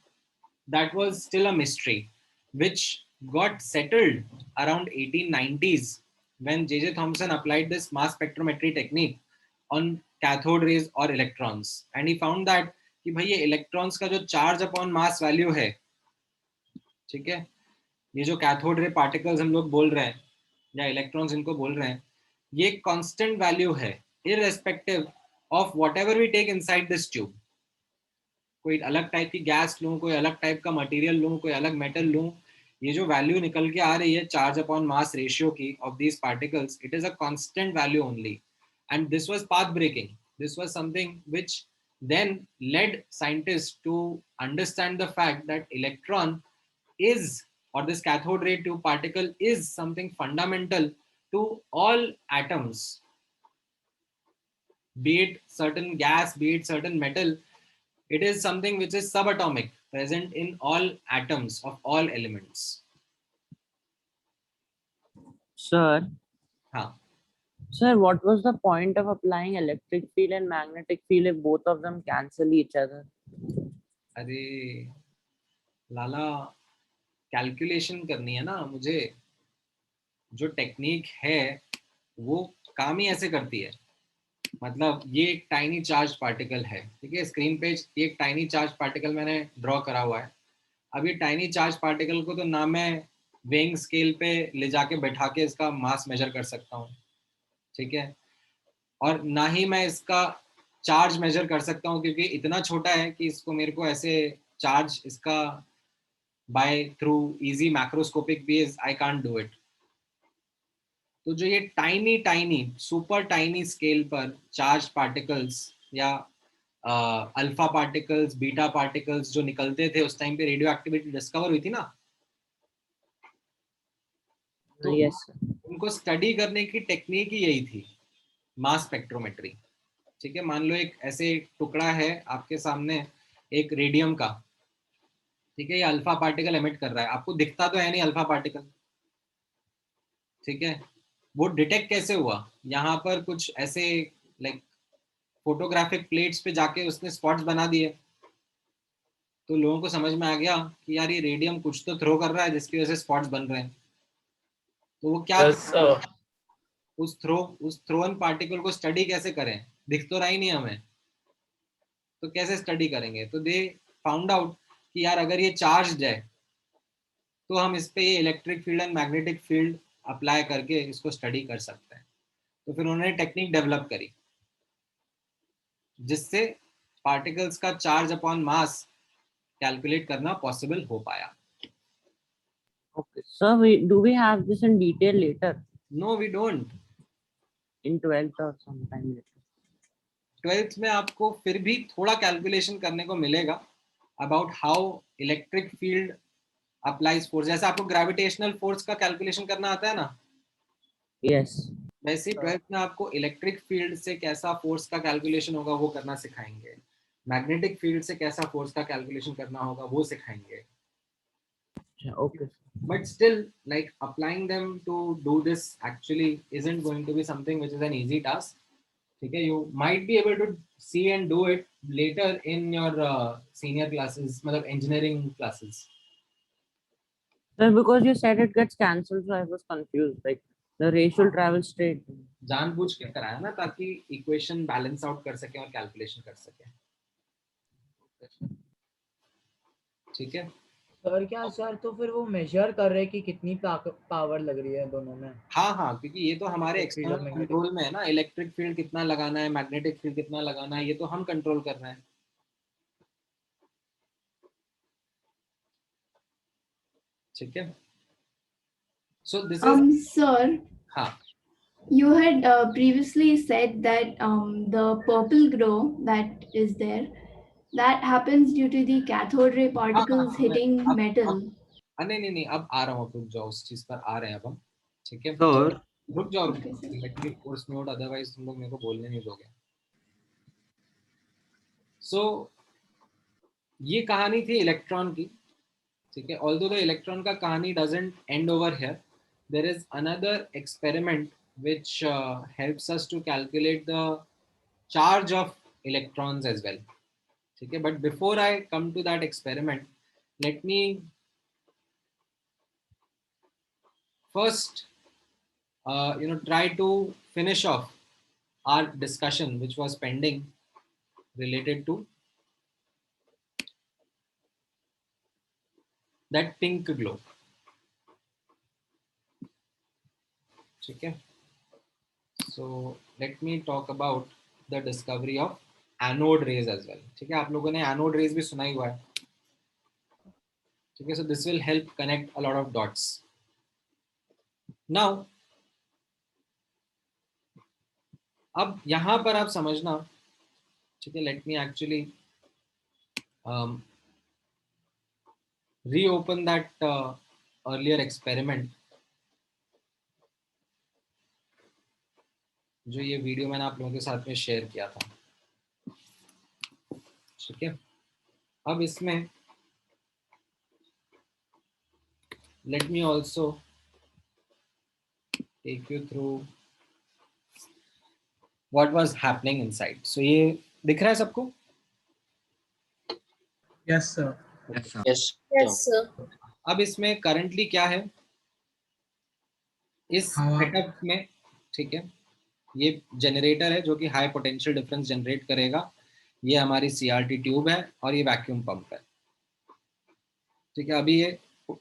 that was still a mystery, which got settled around 1890s when J.J. Thomson applied this mass spectrometry technique on cathode rays or electrons, and he found that कि भाई ये electrons का जो charge upon mass value है, ठीक है, ये जो cathode ray particles हम लोग बोल रहे हैं या electrons इनको बोल रहे हैं, ये constant value है irrespective of whatever we take inside this tube. कोई अलग टाइप की गैस लूं, कोई अलग टाइप का मटेरियल लूं, कोई अलग मेटल लूं, ये जो वैल्यू निकल के आ रही है चार्ज अपॉन मास रेशियो की of these particles, it is a constant value only. And this was path breaking. This was something which then led scientists to understand the fact that electron is, or this cathode ray tube particle is, something fundamental to all atoms, be it certain gas, be it certain metal. It is something which is subatomic, present in all atoms of all elements. Sir. Huh. Sir, what was the point of applying electric field and magnetic field if both of them cancel each other? अरे लाला, calculation करनी है ना मुझे. जो technique है वो काम ही ऐसे करती है. मतलब ये एक टाइनी चार्ज पार्टिकल है, ठीक है, स्क्रीन पे एक टाइनी चार्ज पार्टिकल मैंने ड्रॉ करा हुआ है. अब ये टाइनी चार्ज पार्टिकल को तो ना मैं वेइंग स्केल पे ले जाके बैठा के इसका मास मेजर कर सकता हूँ, ठीक है, और ना ही मैं इसका चार्ज मेजर कर सकता हूँ क्योंकि इतना छोटा है कि इसको मेरे को ऐसे चार्ज इसका by through easy macroscopic base I can't do it. तो जो ये tiny tiny super tiny scale पर चार्ज पार्टिकल्स या अल्फा पार्टिकल्स, बीटा पार्टिकल्स जो निकलते थे उस टाइम पे रेडियो एक्टिविटी डिस्कवर हुई थी ना, तो yes, उनको स्टडी करने की टेक्निक ही यही थी, मास स्पेक्ट्रोमेट्री. ठीक है, मान लो एक ऐसे टुकड़ा है आपके सामने, एक रेडियम का, ठीक है, ये अल्फा पार्टिकल एमिट कर रहा है, आपको दिखता तो है नहीं अल्फा पार्टिकल, ठीक है, वो डिटेक्ट कैसे हुआ? यहाँ पर कुछ ऐसे लाइक फोटोग्राफिक प्लेट्स पे जाके उसने स्पॉट्स बना दिए, तो लोगों को समझ में आ गया कि यार ये रेडियम कुछ तो थ्रो कर रहा है जिसकी वजह से स्पॉट्स बन रहे हैं. तो वो क्या उस थ्रोन पार्टिकल को स्टडी कैसे करें? दिख तो रहा ही नहीं हमें, तो कैसे स्टडी करेंगे? तो दे फाउंड आउट कि यार अगर ये चार्ज्ड है तो हम इस पे ये electric field and magnetic field apply करके इसको स्टडी कर सकते हैं. तो फिर उन्होंने टेक्निक डेवलप करी जिससे पार्टिकल्स का चार्ज अपॉन मास कैलकुलेट करना पॉसिबल हो पाया. Okay, so do we have this in detail later? No, we don't. In 12th or sometime later. 12th में आपको फिर भी थोड़ा कैलकुलेशन करने को मिलेगा about how electric field applies force. जैसे आपको ग्रेविटेशनल फोर्स का कैलकुलेशन करना आता है ना, yes, वैसे 12th में आपको इलेक्ट्रिक फील्ड से कैसा फोर्स का कैलकुलेशन होगा वो करना सिखाएंगे, मैग्नेटिक फील्ड से कैसा फोर्स का कैलकुलेशन करना होगा वो सिखाएंगे. Okay, but still like applying them to do this actually isn't going to be something which is an easy task. Okay, you might be able to see and do it later in your senior classes, matlab engineering classes. Sir, because you said it gets cancelled, so I was confused. Like the ray should travel straight. जानबूझ के कराया ना ताकि equation balance out कर सके और calculation कर सके. ठीक है. सर क्या सर, तो फिर वो मेजर कर रहे कि कितनी पावर लग रही है दोनों में? हाँ, क्योंकि ये तो हमारे field of external magnetic. Control में है ना, इलेक्ट्रिक फील्ड कितना लगाना है, मैग्नेटिक फील्ड कितना लगाना है, ये तो हम कंट्रोल कर रहे हैं। ठीक है, सो दिस इज Sir, हाँ you had previously said that the purple glow that is there, that happens due to the cathode ray particles hitting metal. नहीं, अब आ रहा हूँ, रुक जाओ, उस चीज पर आ रहे हैं अब हम। ठीक है, Sir, रुक जाओ, let me course note, otherwise तुम लोग मेरे को बोलने नहीं दोगे। सो ये कहानी थी इलेक्ट्रॉन की। ठीक है, ऑल्दो द इलेक्ट्रॉन का कहानी doesn't end over here, there is another experiment which helps us to calculate the charge of electrons as well. Okay, but before I come to that experiment, let me first try to finish off our discussion which was pending related to that pink glow. Okay, so let me talk about the discovery of anode rays as well. ठीक है, आप लोगों ने anode rays भी सुना ही हुआ है। ठीक है, so this will help connect a lot of dots. Now, अब यहाँ पर आप समझना, ठीक है, let me actually reopen that earlier experiment, जो ये वीडियो मैंने आप लोगों के साथ में शेयर किया था। ठीक है, अब इसमें let me also take you through what was happening inside. So ये दिख रहा है सबको? Yes, sir. Yes, sir. अब इसमें करंटली क्या है इस सेटअप में? ठीक है, ये जनरेटर है जो कि हाई पोटेंशियल डिफरेंस जनरेट करेगा। ये हमारी CRT ट्यूब है और ये वैक्यूम पंप है। ठीक है, अभी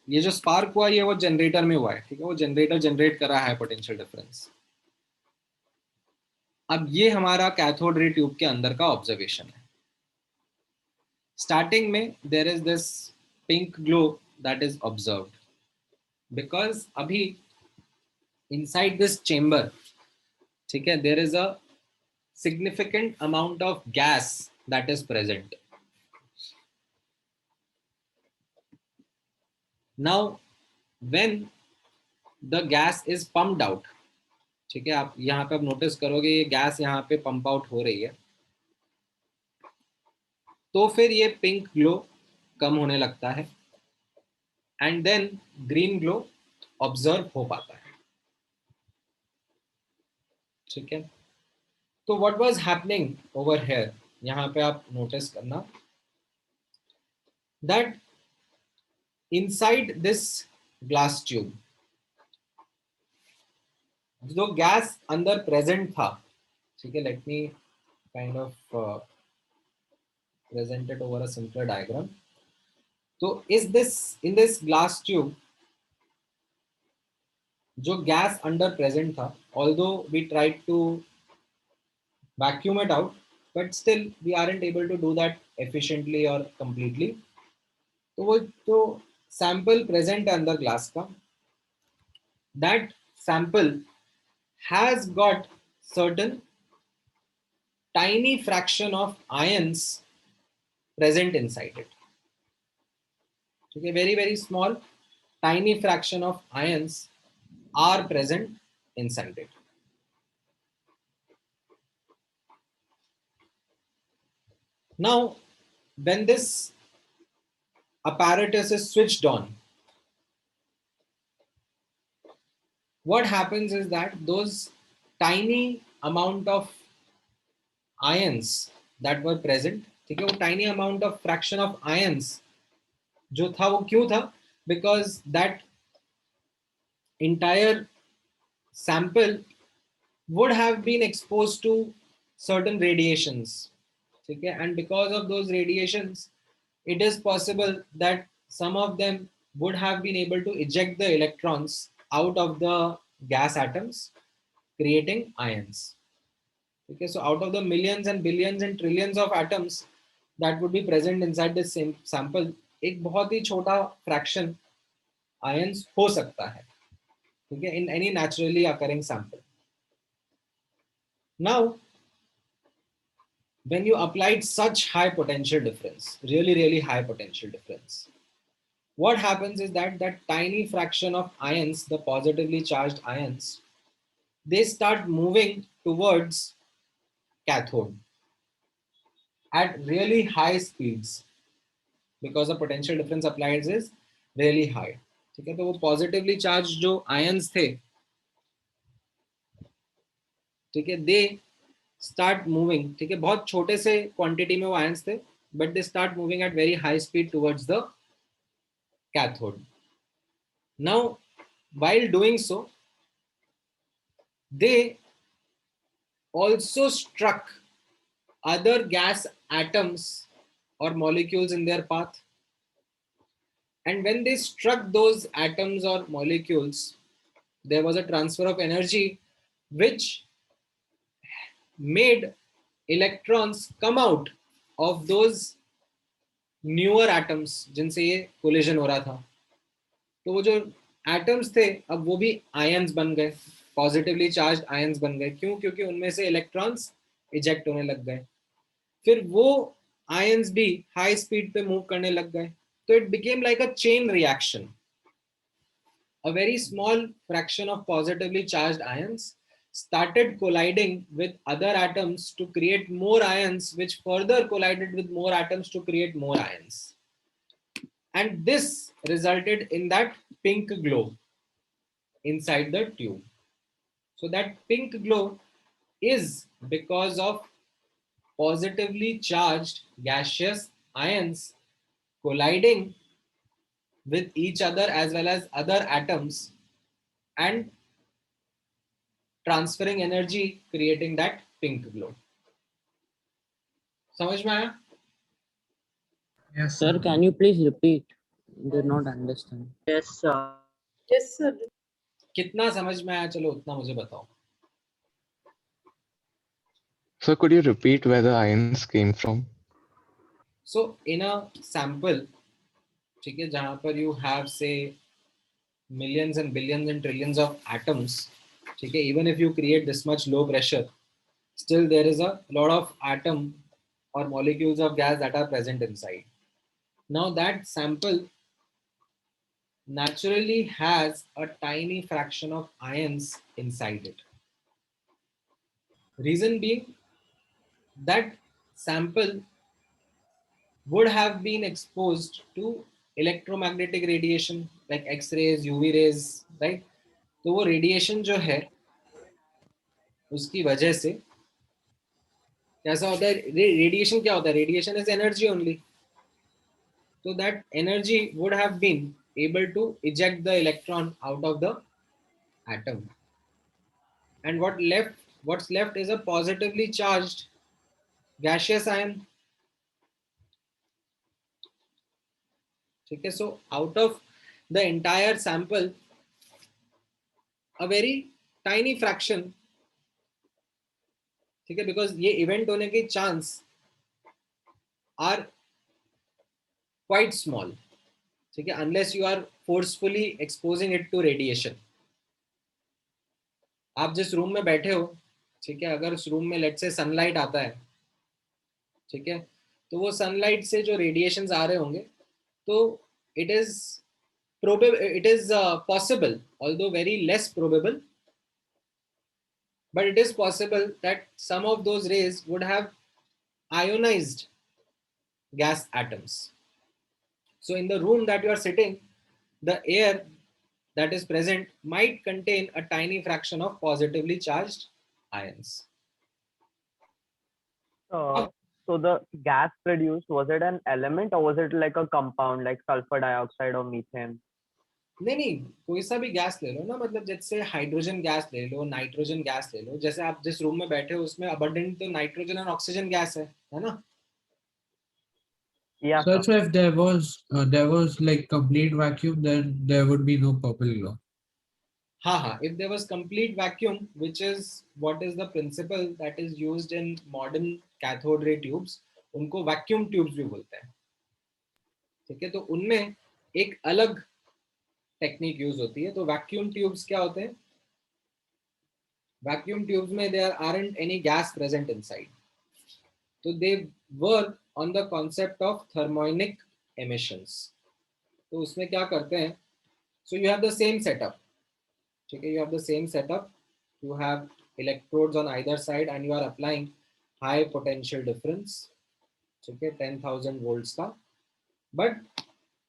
ये जो स्पार्क हुआ ये वो जनरेटर में हुआ है। ठीक है, वो जनरेटर जनरेट कर रहा है हाई पोटेंशियल डिफरेंस। अब ये हमारा कैथोड रे ट्यूब के अंदर का ऑब्जर्वेशन है। स्टार्टिंग में there is this pink glow that is observed because अभी इनसाइड दिस चेंबर, ठीक है, there is a significant amount of gas that is present. Now, when the gas is pumped out, ठीक है, आप यहाँ पे अब नोटिस करोगे ये गैस यहाँ पे पंप आउट हो रही है, तो फिर ये पिंक ग्लो कम होने लगता है and then green glow observe हो पाता है। ठीक है, तो what was happening over here, यहाँ पे आप नोटिस करना that inside this glass tube जो गैस अंदर प्रेजेंट था, ठीक है, let me kind of present it over a simpler diagram. तो in this glass tube जो गैस अंदर प्रेजेंट था, although we tried to vacuum it out, but still we aren't able to do that efficiently or completely. तो वो तो sample present है अंदर glass का, that sample has got certain tiny fraction of ions present inside it. Okay, very small tiny fraction of ions are present inside it. Now, when this apparatus is switched on, what happens is that those tiny amount of ions that were present, ठीक है, वो tiny amount of fraction of ions जो था वो क्यों था? Because that entire sample would have been exposed to certain radiations. ठीक है, and because of those radiations, it is possible that some of them would have been able to eject the electrons out of the gas atoms, creating ions. Okay, so out of the millions and billions and trillions of atoms that would be present inside the same sample, एक बहुत ही छोटा fraction ions हो सकता है, okay, in any naturally occurring sample. Now, when you applied such high potential difference, really high potential difference, what happens is that that tiny fraction of ions, the positively charged ions, they start moving towards cathode at really high speeds because the potential difference applied is really high. ठीक है, तो वो positively charged जो ions थे, ठीक है, they start moving, ठीक है, बहुत छोटे से quantity में वो ions थे, but they start moving at very high speed towards the cathode. Now, while doing so, they also struck other gas atoms or molecules in their path. And when they struck those atoms or molecules, there was a transfer of energy which made electrons come out of those newer atoms जिनसे ये collision हो रहा था. तो वो जो atoms थे, अब वो भी ions बन गए, positively charged ions बन गए. क्यों? क्योंकि उनमें से electrons eject होने लग गए. फिर वो ions भी high speed पे move करने लग गए. So it became like a chain reaction. A very small fraction of positively charged ions started colliding with other atoms to create more ions, which further collided with more atoms to create more ions. And this resulted in that pink glow inside the tube. So that pink glow is because of positively charged gaseous ions colliding with each other as well as other atoms and transferring energy, creating that pink glow. समझ में आया? Yes, Sir, can you please repeat? Did not understand. Yes, sir. Yes, sir. कितना समझ में आया? चलो उतना मुझे बताओ. So could you repeat where the ions came from? So in a sample, ठीक है, जहाँ पर you have say millions and billions and trillions of atoms, ठीक है, even if you create this much low pressure, still there is a lot of atom or molecules of gas that are present inside. Now that sample naturally has a tiny fraction of ions inside it. Reason being that sample would have been exposed to electromagnetic radiation like X-rays, UV rays, right? तो वो radiation जो है उसकी वजह से कैसा होता है? Radiation क्या होता है? Radiation is energy only. So that energy would have been able to eject the electron out of the atom. And what's left is a positively charged gaseous ion. Okay, so out of the entire sample, a very tiny fraction, okay, because ये event होने के chance are quite small, okay, unless you are forcefully exposing it to radiation. आप जिस room में बैठे हो, ठीक है, अगर उस रूम में लेट्स से सनलाइट आता है, ठीक है, तो वो सनलाइट से जो रेडिएशंस आ रहे होंगे, तो it is possible, although very less probable, but it is possible that some of those rays would have ionized gas atoms. So in the room that you are sitting, the air that is present might contain a tiny fraction of positively charged ions. So the gas produced, was it an element or was it like a compound like sulfur dioxide or methane? नहीं, कोई सा भी gas ले लो ना, मतलब जैसे hydrogen gas ले लो, nitrogen gas ले लो, जैसे आप जिस रूम में बैठे हो उसमें अबंडेंट तो नाइट्रोजन और ऑक्सीजन गैस है ना? Yeah, So, sir. so if there was like complete vacuum, then there would be no purple glow. हाँ, if there was complete vacuum, which is what is the principle that is used in modern cathode ray tubes, उनको vacuum tubes भी बोलते हैं. ठीक है, तो उनमें एक अलग टेक्निक यूज होती है. तो वैक्यूम ट्यूब्स क्या होते हैं? वैक्यूम ट्यूब्स में there aren't any gas present inside. तो they work on the concept of thermionic emissions. तो उसमें क्या करते हैं? So you have the same setup. ठीक है, you have the same setup. You have electrodes on either side and you are applying high potential difference. ठीक है, 10,000 volts का. But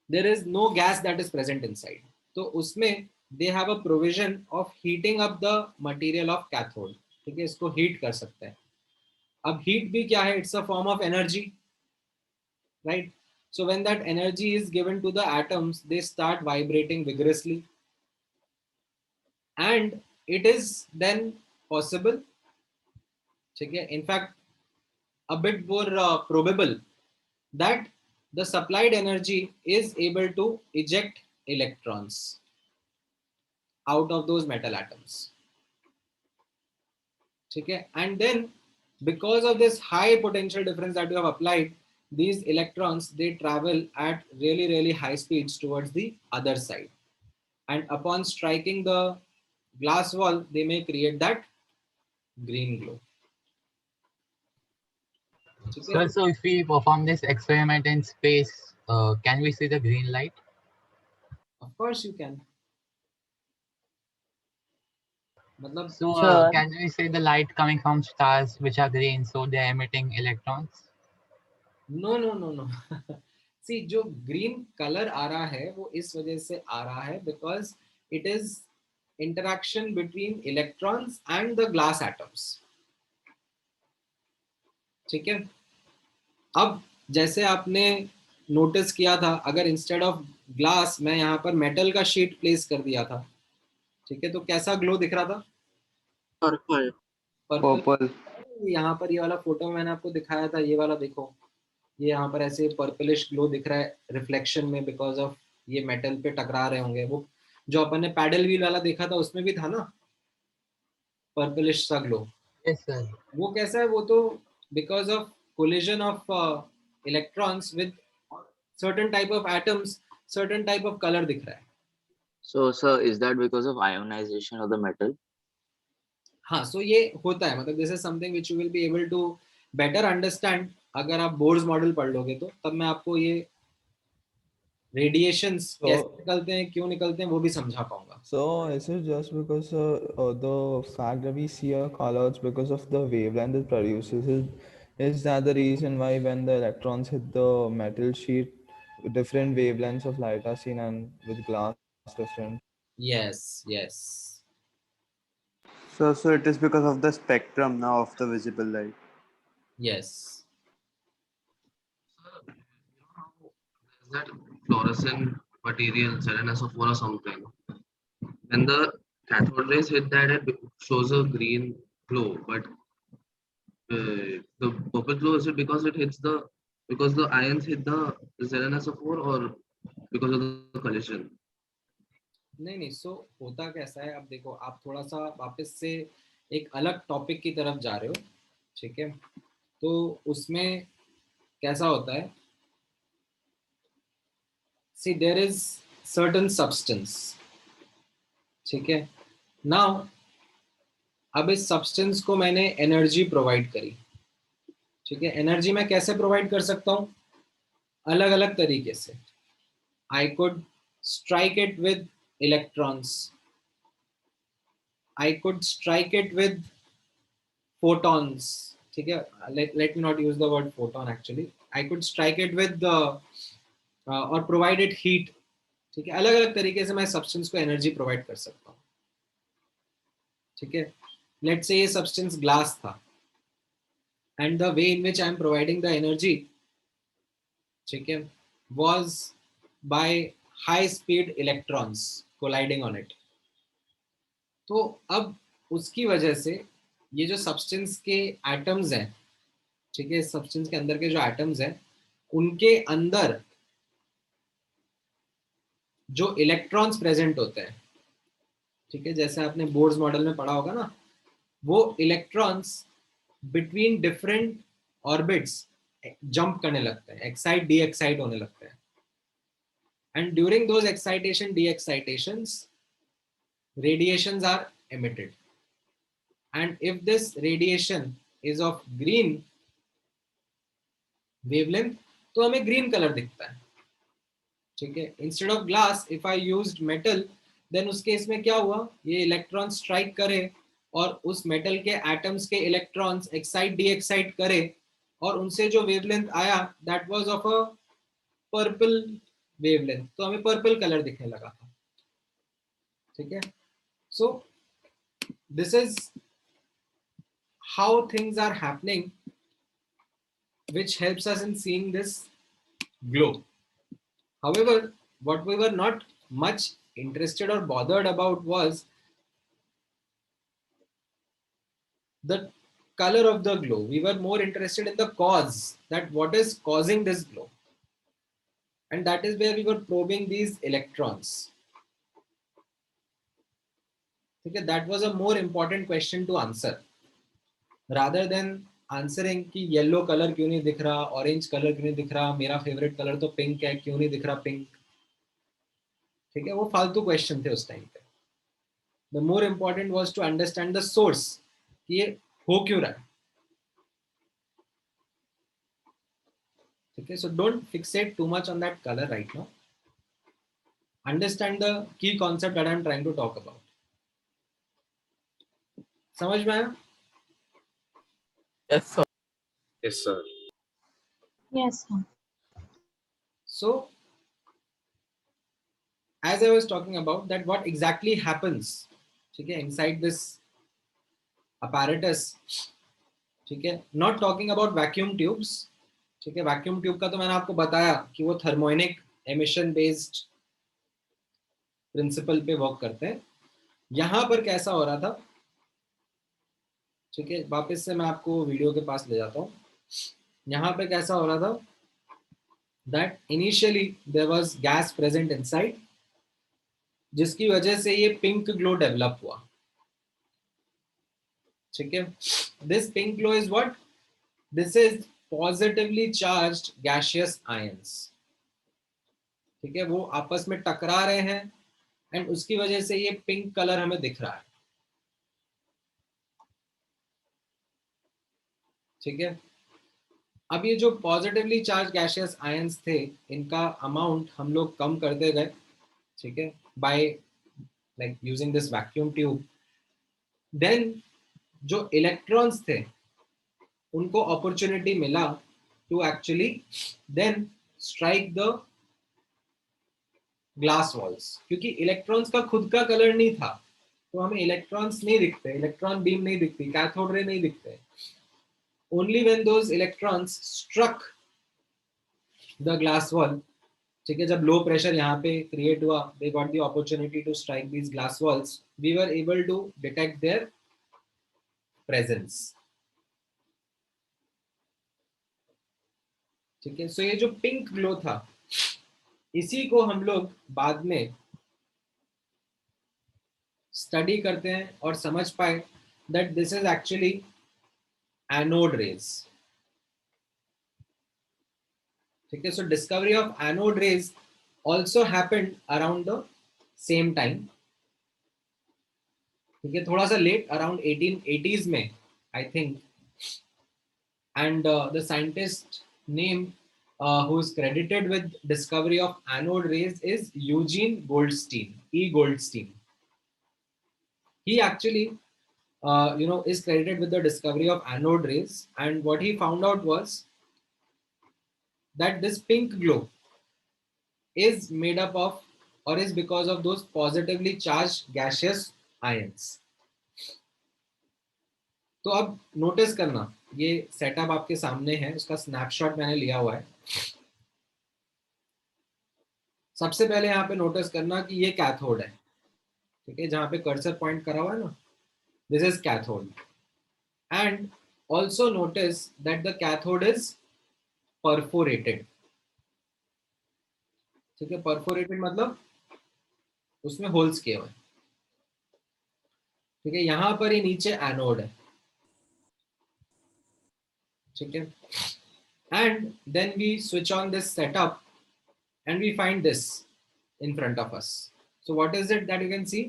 there is no gas that is present inside. तो उसमें they have a provision of heating up the material of cathode. ठीक है, इसको heat कर सकते हैं. अब heat भी क्या है? It's a form of energy, right? So when that energy is given to the atoms, they start vibrating vigorously. And it is then possible, in fact, a bit more probable that the supplied energy is able to eject electrons out of those metal atoms. And then because of this high potential difference that you have applied, these electrons, they travel at really, really high speeds towards the other side. And upon striking the glass wall, they may create that green glow. Sir, so if we perform this experiment in space, can we see the green light? Of course you can. So can we see the light coming from stars which are green, so they are emitting electrons? No. See, जो green color आ रहा है वो इस वजह से आ रहा है because it is interaction between electrons and the glass atoms. ठीक है, अब जैसे आपने नोटिस किया था, अगर इंस्टेड ऑफ ग्लास मैं यहाँ पर मेटल का शीट प्लेस कर दिया था, ठीक है, तो कैसा ग्लो दिख रहा था? पर्पल. यहाँ पर ये वाला फोटो मैंने आपको दिखाया था, ये वाला देखो, ये यहाँ पर ऐसे पर्पलिश ग्लो दिख रहा है रिफ्लेक्शन में बिकॉज ऑफ ये मेटल पे टकरा रहे होंगे. वो जो अपन ने पैडल व्हील वाला देखा था उसमें भी था ना पर्पलिश सा ग्लो. Yes, sir. वो कैसा है? वो तो because of collision of electrons with certain type of atoms, certain type of color दिख रहा है. So, sir, is that because of ionization of the metal? हाँ, so ये होता है, मतलब this is something which you will be able to better understand अगर आप बोर्स मॉडल पढ़ लोगे तो. तब मैं आपको ये रेडिएशंस कैसे निकलते हैं, क्यों निकलते हैं, वो भी समझा पाऊंगा. So is it just because the fact that we see a color, it's because of the wavelength it produces? Is that the reason why when the electrons hit the metal sheet, different wavelengths of light are seen, and with glass different? Yes. So it is because of the spectrum now of the visible light. Yes. That fluorescent material, ZnSO4 or something. When the cathode rays hit that, it shows a green glow. But the purple glow, is it because the ions hit the ZnSO4 or because of the collision? नहीं, सो होता कैसा है, अब देखो आप थोड़ा सा वापस से एक अलग टॉपिक की तरफ जा रहे हो. ठीक है, तो उसमें कैसा होता है, see there is certain substance. ठीक है, now अब इस सब्सटेंस को मैंने एनर्जी प्रोवाइड करी. ठीक है, एनर्जी मैं कैसे प्रोवाइड कर सकता हूँ? अलग अलग तरीके से. I could strike it with electrons. I could strike it with photons. ठीक है, let me not use the word photon actually. I could strike it with or provide it heat. ठीक है, अलग अलग तरीके से मैं सब्सटेंस को एनर्जी प्रोवाइड कर सकता हूँ. ठीक है, लेट्स से ये सब्सटेंस ग्लास था and the way in which I am providing the energy, ठीक है, was by high speed electrons colliding on it. तो अब उसकी वजह से ये जो सब्सटेंस के एटम्स हैं, ठीक है, सब्सटेंस के अंदर के जो एटम्स हैं, उनके अंदर जो इलेक्ट्रॉन्स प्रेजेंट होते हैं, ठीक है, जैसे आपने बोर्स मॉडल में पढ़ा होगा ना, वो electrons between different orbits jump करने लगते हैं, एक्साइट डी एक्साइट होने लगते हैं, and during those excitation de excitations radiations are emitted, and if this radiation is of green wavelength तो हमें green color दिखता है, ठीक है. instead of glass if I used metal, then उस केस में क्या हुआ, ये इलेक्ट्रॉन स्ट्राइक करे और उस मेटल के एटम्स के इलेक्ट्रॉन्स एक्साइट डी एक्साइट करे, और उनसे जो वेवलेंथ आया that was of a purple wavelength, तो हमें पर्पल कलर दिखने लगा था, ठीक है. So this is how things are happening, which helps us in seeing this glow. However, what we were not much interested or bothered about was the color of the glow. We were more interested in the cause, that what is causing this glow, and that is where we were probing these electrons. Okay, that was a more important question to answer rather than answering कि yellow colour क्यों नहीं दिख रहा, orange colour क्यों नहीं दिख रहा, मेरा फेवरेट कलर तो पिंक है, क्यों नहीं दिख रहा पिंक, ठीक है. वो फालतू क्वेश्चन थे उस टाइम पे. The more important was to understand the source कि ये हो क्यों रहा है, ठीक है. So don't fixate too much on that colour right now. Understand the key concept that I am trying to talk about. समझ में आया? Yes, sir. Yes, sir. Yes, sir. So as I was talking about that what exactly happens, ठीक है, inside this apparatus, ठीक है, not talking about vacuum tubes, ठीक है. vacuum tube का तो मैंने आपको बताया कि वो थर्मोनिक एमिशन बेस्ड प्रिंसिपल पे वर्क करते हैं. यहाँ पर कैसा हो रहा था, ठीक है, वापस से मैं आपको वीडियो के पास ले जाता हूँ. यहाँ पे कैसा हो रहा था, that initially there was gas present inside, जिसकी वजह से ये पिंक ग्लो डेवलप हुआ, ठीक है. This pink glow is what, this is positively charged gaseous ions, ठीक है. वो आपस में टकरा रहे हैं एंड उसकी वजह से ये पिंक कलर हमें दिख रहा है, ठीक है. अब ये जो पॉजिटिवली चार्ज गैसियस आयंस थे, इनका अमाउंट हम लोग कम करते गए, ठीक है, by like using this vacuum tube. Then जो इलेक्ट्रॉन्स थे उनको अपॉर्चुनिटी मिला to actually then strike the glass walls, क्योंकि इलेक्ट्रॉन्स का खुद का कलर नहीं था, तो हमें इलेक्ट्रॉन्स नहीं दिखते, इलेक्ट्रॉन बीम नहीं दिखती, कैथोड रे नहीं दिखते. Only when those electrons struck the glass wall, ठीक है, जब लो प्रेशर यहाँ पे क्रिएट हुआ, they got the opportunity to strike these glass walls, we were able to detect their presence, ठीक है. सो ये जो पिंक ग्लो था, इसी को हम लोग बाद में स्टडी करते हैं और समझ पाए that this is actually anode rays, ठीक है. So discovery of anode rays also happened around the same time, ठीक है, थोड़ा सा लेट, around 1880s में I think, and the scientist name who is credited with discovery of anode rays is Eugene Goldstein, E. Goldstein. He actually is credited with the discovery of anode rays, and what he found out was that this pink glow is made up of or is because of those positively charged gaseous ions. तो अब notice करना, ये setup आपके सामने है, उसका snapshot मैंने लिया हुआ है. सबसे पहले यहाँ पे नोटिस करना कि ये कैथोड है, ठीक है, जहाँ पे कर्सर पॉइंट करा हुआ है ना, this is cathode. And also notice that the cathode is perforated, ठीक है, परफोरेटेड मतलब उसमें होल्स किए हुए, ठीक है। यहां पर ही नीचे एनोड है, ठीक है। And then we switch on this setup and we find this in front of us. So what is it that you can see?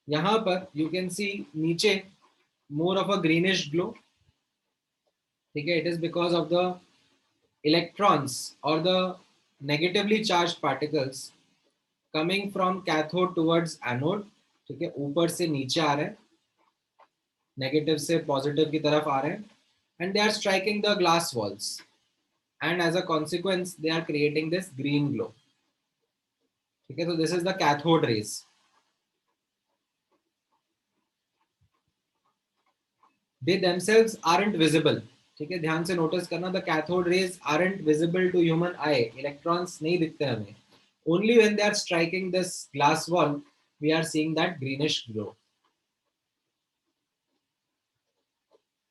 यहाँ पर you can see नीचे more of a greenish glow, ठीक है। It is because of the electrons or the negatively charged particles coming from cathode towards anode, ठीक है। ऊपर से नीचे आ रहे हैं, नेगेटिव से पॉजिटिव की तरफ आ रहे हैं, and they are striking the glass walls, and as a consequence they are creating this green glow, ठीक है। तो this is the cathode rays. They themselves aren't visible, ठीक है। ध्यान से नोटिस करना, the cathode rays aren't visible to human eye. Electrons नहीं दिखते हमें. Only when they are striking this glass wall, we are seeing that greenish glow.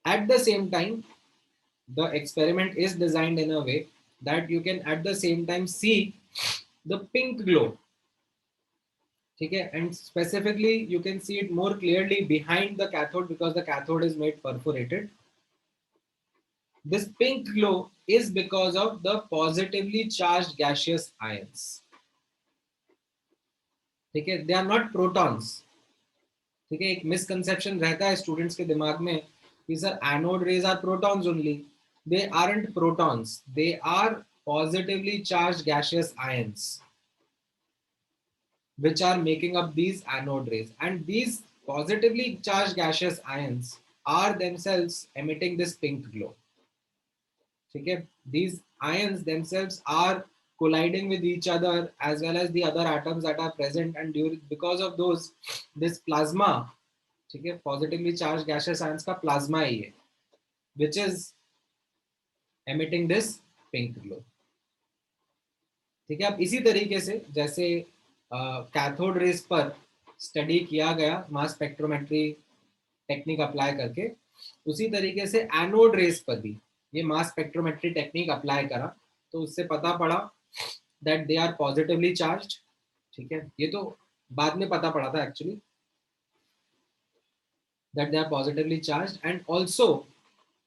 At the same time, the experiment is designed in a way that you can at the same time see the pink glow, ठीक है। And specifically you can see it more clearly behind the cathode because the cathode is made perforated. This pink glow is because of the positively charged gaseous ions, ठीक है। They are not protons, ठीक है। एक misconception रहता है students के दिमाग में कि sir anode rays are protons only. They aren't protons, they are positively charged gaseous ions which are making up these anode rays, and these positively charged gaseous ions are themselves emitting this pink glow, ठीक है। These ions themselves are colliding with each other as well as the other atoms that are present, and because of those this plasma, ठीक है, positively charged gaseous ions का plasma ही है which is emitting this pink glow, ठीक है। अब इसी तरीके से जैसे कैथोड रेस पर स्टडी किया गया मास स्पेक्ट्रोमेट्री टेक्निक अप्लाई करके, उसी तरीके से एनोड रेस पर भी ये मास स्पेक्ट्रोमेट्री टेक्निक अप्लाई करा तो उससे पता पड़ा that they are positively charged, ठीक है। ये तो बाद में पता पड़ा था actually that they are positively charged, and also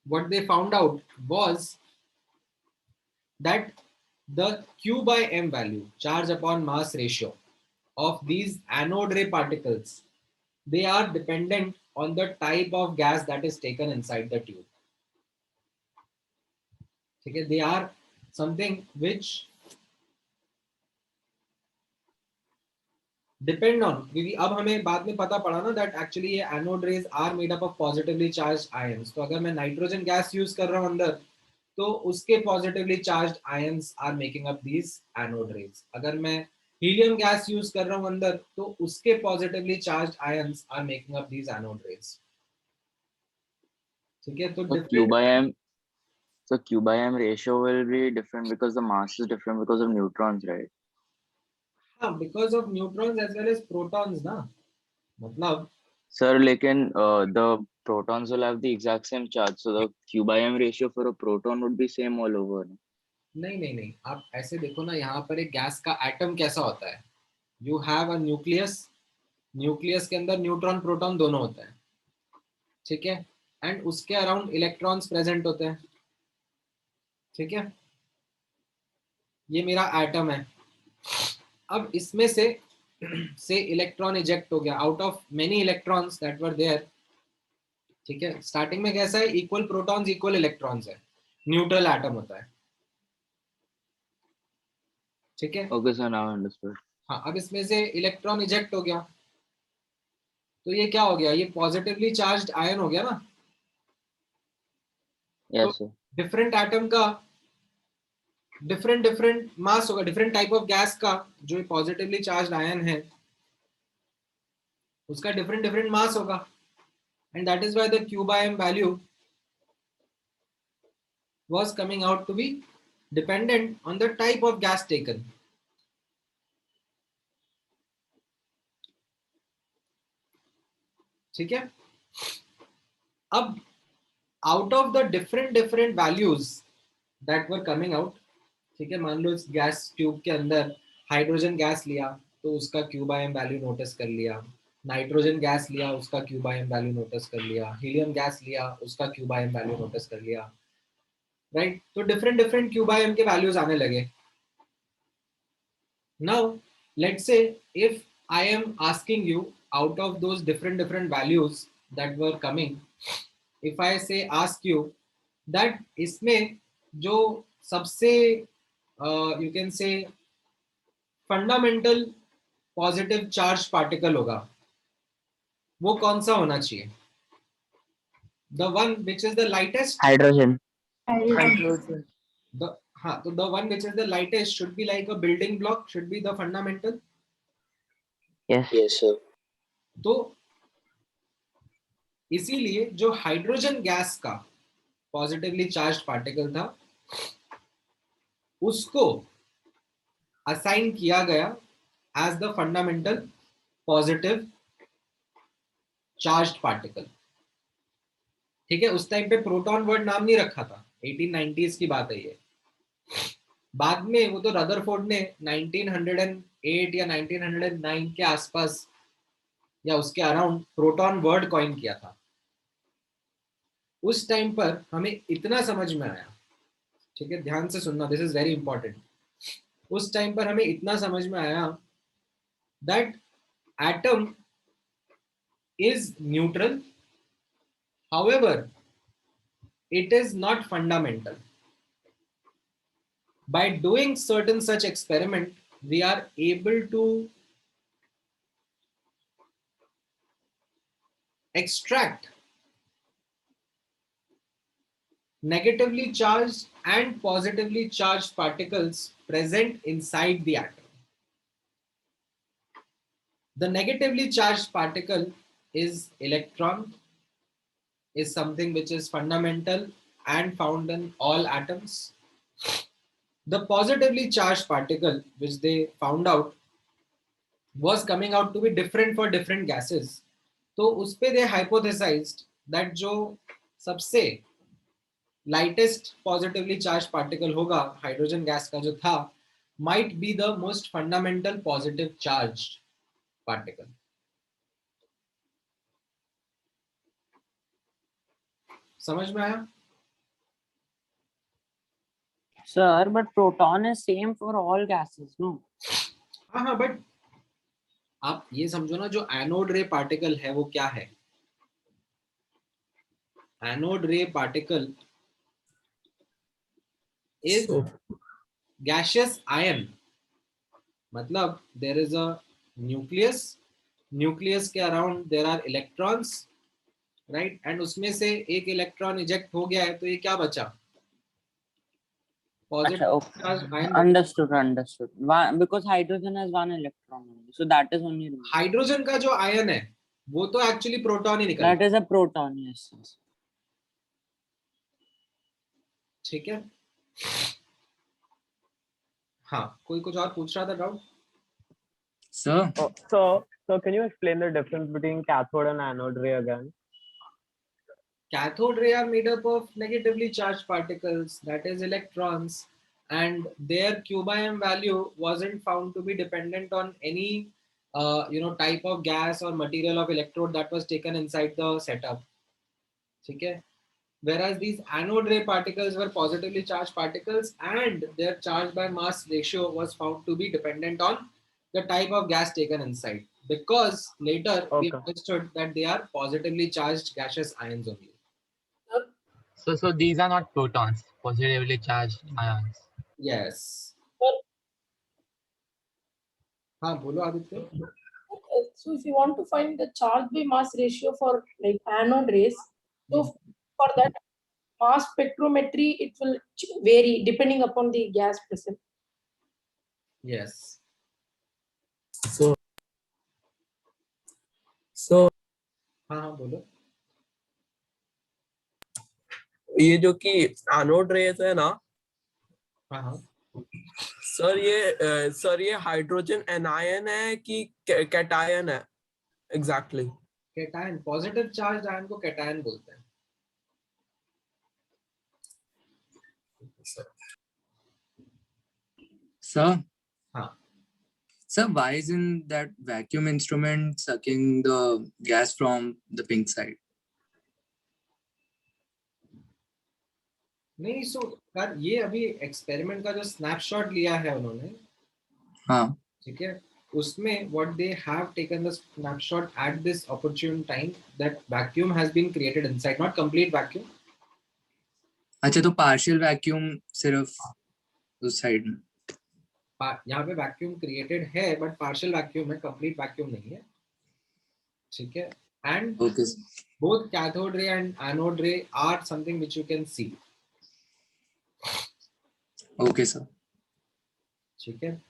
what they found out was that the Q by M value, charge upon mass ratio, of these anode ray particles, they are dependent on the type of gas that is taken inside the tube, okay। They are something which depend on, क्योंकि अब हमें बाद में पता पड़ा ना that actually ये anode rays are made up of positively charged ions. तो अगर मैं नाइट्रोजन गैस यूज कर रहा हूँ अंदर तो उसके positively charged ions are making up these anode rays. अगर मैं हीलियम गैस यूज कर रहा हूं अंदर तो उसके positively charged ions are making up these anode rays, ठीक है। तो Q by M ratio will be different because the mass is different because of neutrons, right? हाँ, because of neutrons as well as protons ना, मतलब Sir, लेकिन the protons will have the exact same charge, so the Q by M ratio for a proton would be same all over. नहीं, आप ऐसे देखो ना, यहाँ पर एक गैस का एटम कैसा होता है, you have a nucleus, nucleus के अंदर न्यूट्रॉन प्रोटॉन दोनों होता है, ठीक है, एंड उसके अराउंड इलेक्ट्रॉन्स प्रेजेंट होते हैं, ठीक है। ये मेरा एटम है, अब इसमें से इलेक्ट्रॉन इजेक्ट हो गया out of many electrons that were there, ठीक है। स्टार्टिंग में कैसा है, इक्वल प्रोटॉन्स इक्वल इलेक्ट्रॉन्स है, न्यूट्रल एटम होता है, ठीक है। Okay, sir, now I understood. हाँ, अब इसमें से इलेक्ट्रॉन इजेक्ट हो गया तो ये क्या हो गया, ये पॉजिटिवली चार्ज्ड आयन हो गया ना। Yes, sir. डिफरेंट एटम का डिफरेंट मास होगा, डिफरेंट टाइप ऑफ गैस का जो पॉजिटिवली चार्ज्ड आयन है उसका डिफरेंट मास होगा, and that is why the Q by M value was coming out to be dependent on the type of gas taken, ठीक है। अब out of the different values that were coming out, ठीक है, मान लो इस gas tube के अंदर hydrogen gas लिया तो उसका क्यूब आयन वैल्यू नोटिस कर लिया, नाइट्रोजन गैस लिया उसका क्यूब आयन वैल्यू नोटिस कर लिया, हीलियम गैस लिया उसका क्यूब आयन वैल्यू नोटिस कर लिया, राइट। तो डिफरेंट डिफरेंट क्यूब आयन के वैल्यूज आने लगे। Now let's say if I am asking you out of those different values that were coming, if I say ask you that इसमें जो सबसे you can say fundamental positive charge particle होगा वो कौन सा होना चाहिए? The one which is the lightest? Hydrogen. Hydrogen. हाँ, तो the one which is the lightest should be like a building block, should be the fundamental. Yes. Yes, sir. तो इसीलिए जो हाइड्रोजन गैस का पॉजिटिवली चार्ज्ड पार्टिकल था उसको assign किया गया as the fundamental positive charged particle. ठीक है, उस टाइम पे प्रोटॉन वर्ड नाम नहीं रखा था, 1890s की बात है ये। बाद में वो तो रदरफोर्ड ने 1908 या 1909 के आसपास या उसके अराउंड प्रोटॉन वर्ड कॉइन किया था। उस टाइम पर हमें इतना समझ में आया, ठीक है, ध्यान से सुनना, दिस इज वेरी इंपॉर्टेंट। उस टाइम पर हमें इतना समझ में आया that atom is neutral, however it is not fundamental. By doing certain such experiment, we are able to extract negatively charged and positively charged particles present inside the atom. The negatively charged particle is electron, is something which is fundamental and found in all atoms. The positively charged particle which they found out was coming out to be different for different gases. तो उस पे they hypothesized that जो सबसे lightest positively charged particle होगा hydrogen gas का जो था might be the most fundamental positive charged particle. समझ में आया? Sir, but proton is same for all gases, no? हाँ, बट आप ये समझो ना, जो एनोड रे पार्टिकल है वो क्या है? Anode ray particle is gaseous ion, मतलब there is a nucleus, nucleus के around there are electrons, right, and उसमें से एक इलेक्ट्रॉन इजेक्ट हो गया है तो ये क्या बचा? Understood. Why? Because hydrogen has one electron only, so that is only. Hydrogen का जो आयन है वो तो एक्चुअली प्रोटॉन ही निकला। That is a proton, yes. ठीक है, हाँ, कोई कुछ और पूछ रहा था doubt? Sir. So can you explain the difference between cathode and anode ray again? Cathode ray are made up of negatively charged particles, that is electrons, and their Q/M value wasn't found to be dependent on any type of gas or material of electrode that was taken inside the setup. Okay? Whereas these anode ray particles were positively charged particles and their charge by mass ratio was found to be dependent on the type of gas taken inside, because later we understood that they are positively charged gaseous ions only. So these are not protons, positively charged ions. Yes. हाँ, बोलो Aditya. So if you want to find the charge by mass ratio for like anode rays, so for that mass spectrometry, it will vary depending upon the gas present. Yes. So हाँ, बोलो. ये जो कि anode rays है ना, हाँ, sir ये hydrogen anion है कि कैटायन है? Exactly cation, positive charge ion को कैटायन बोलते हैं. Sir, हाँ. sir, why isn't that vacuum instrument sucking the gas from the pink side? नहीं, सो यार ये अभी एक्सपेरिमेंट का जो स्नैपशॉट लिया है उन्होंने, हाँ. ठीक है, उसमें what they have taken the snapshot at this opportune time that vacuum has been created inside, not complete vacuum. अच्छा, तो partial vacuum सिर्फ उस साइड में. यहाँ पे वैक्यूम क्रिएटेड है बट पार्शियल वैक्यूम है, कंप्लीट वैक्यूम नहीं है, ठीक है. And both cathode ray and anode ray are something which you can see. Okay, sir. ठीक है.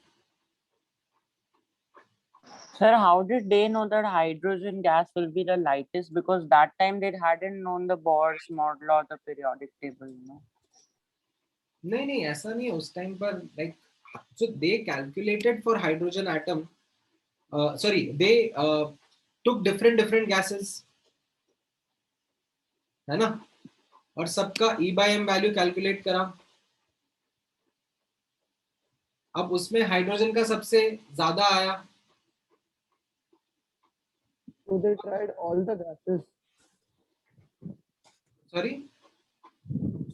Sir, how did they know that hydrogen gas will be the lightest? Because that time they hadn't known the Bohr's model or the periodic table, you know. नहीं ऐसा नहीं है उस time पर. Like so they calculated for hydrogen atom, they took different gases, है ना, और सबका E/m वैल्यू कैलकुलेट करा. अब उसमें हाइड्रोजन का सबसे ज्यादा आया. So they tried all the gases. Sorry?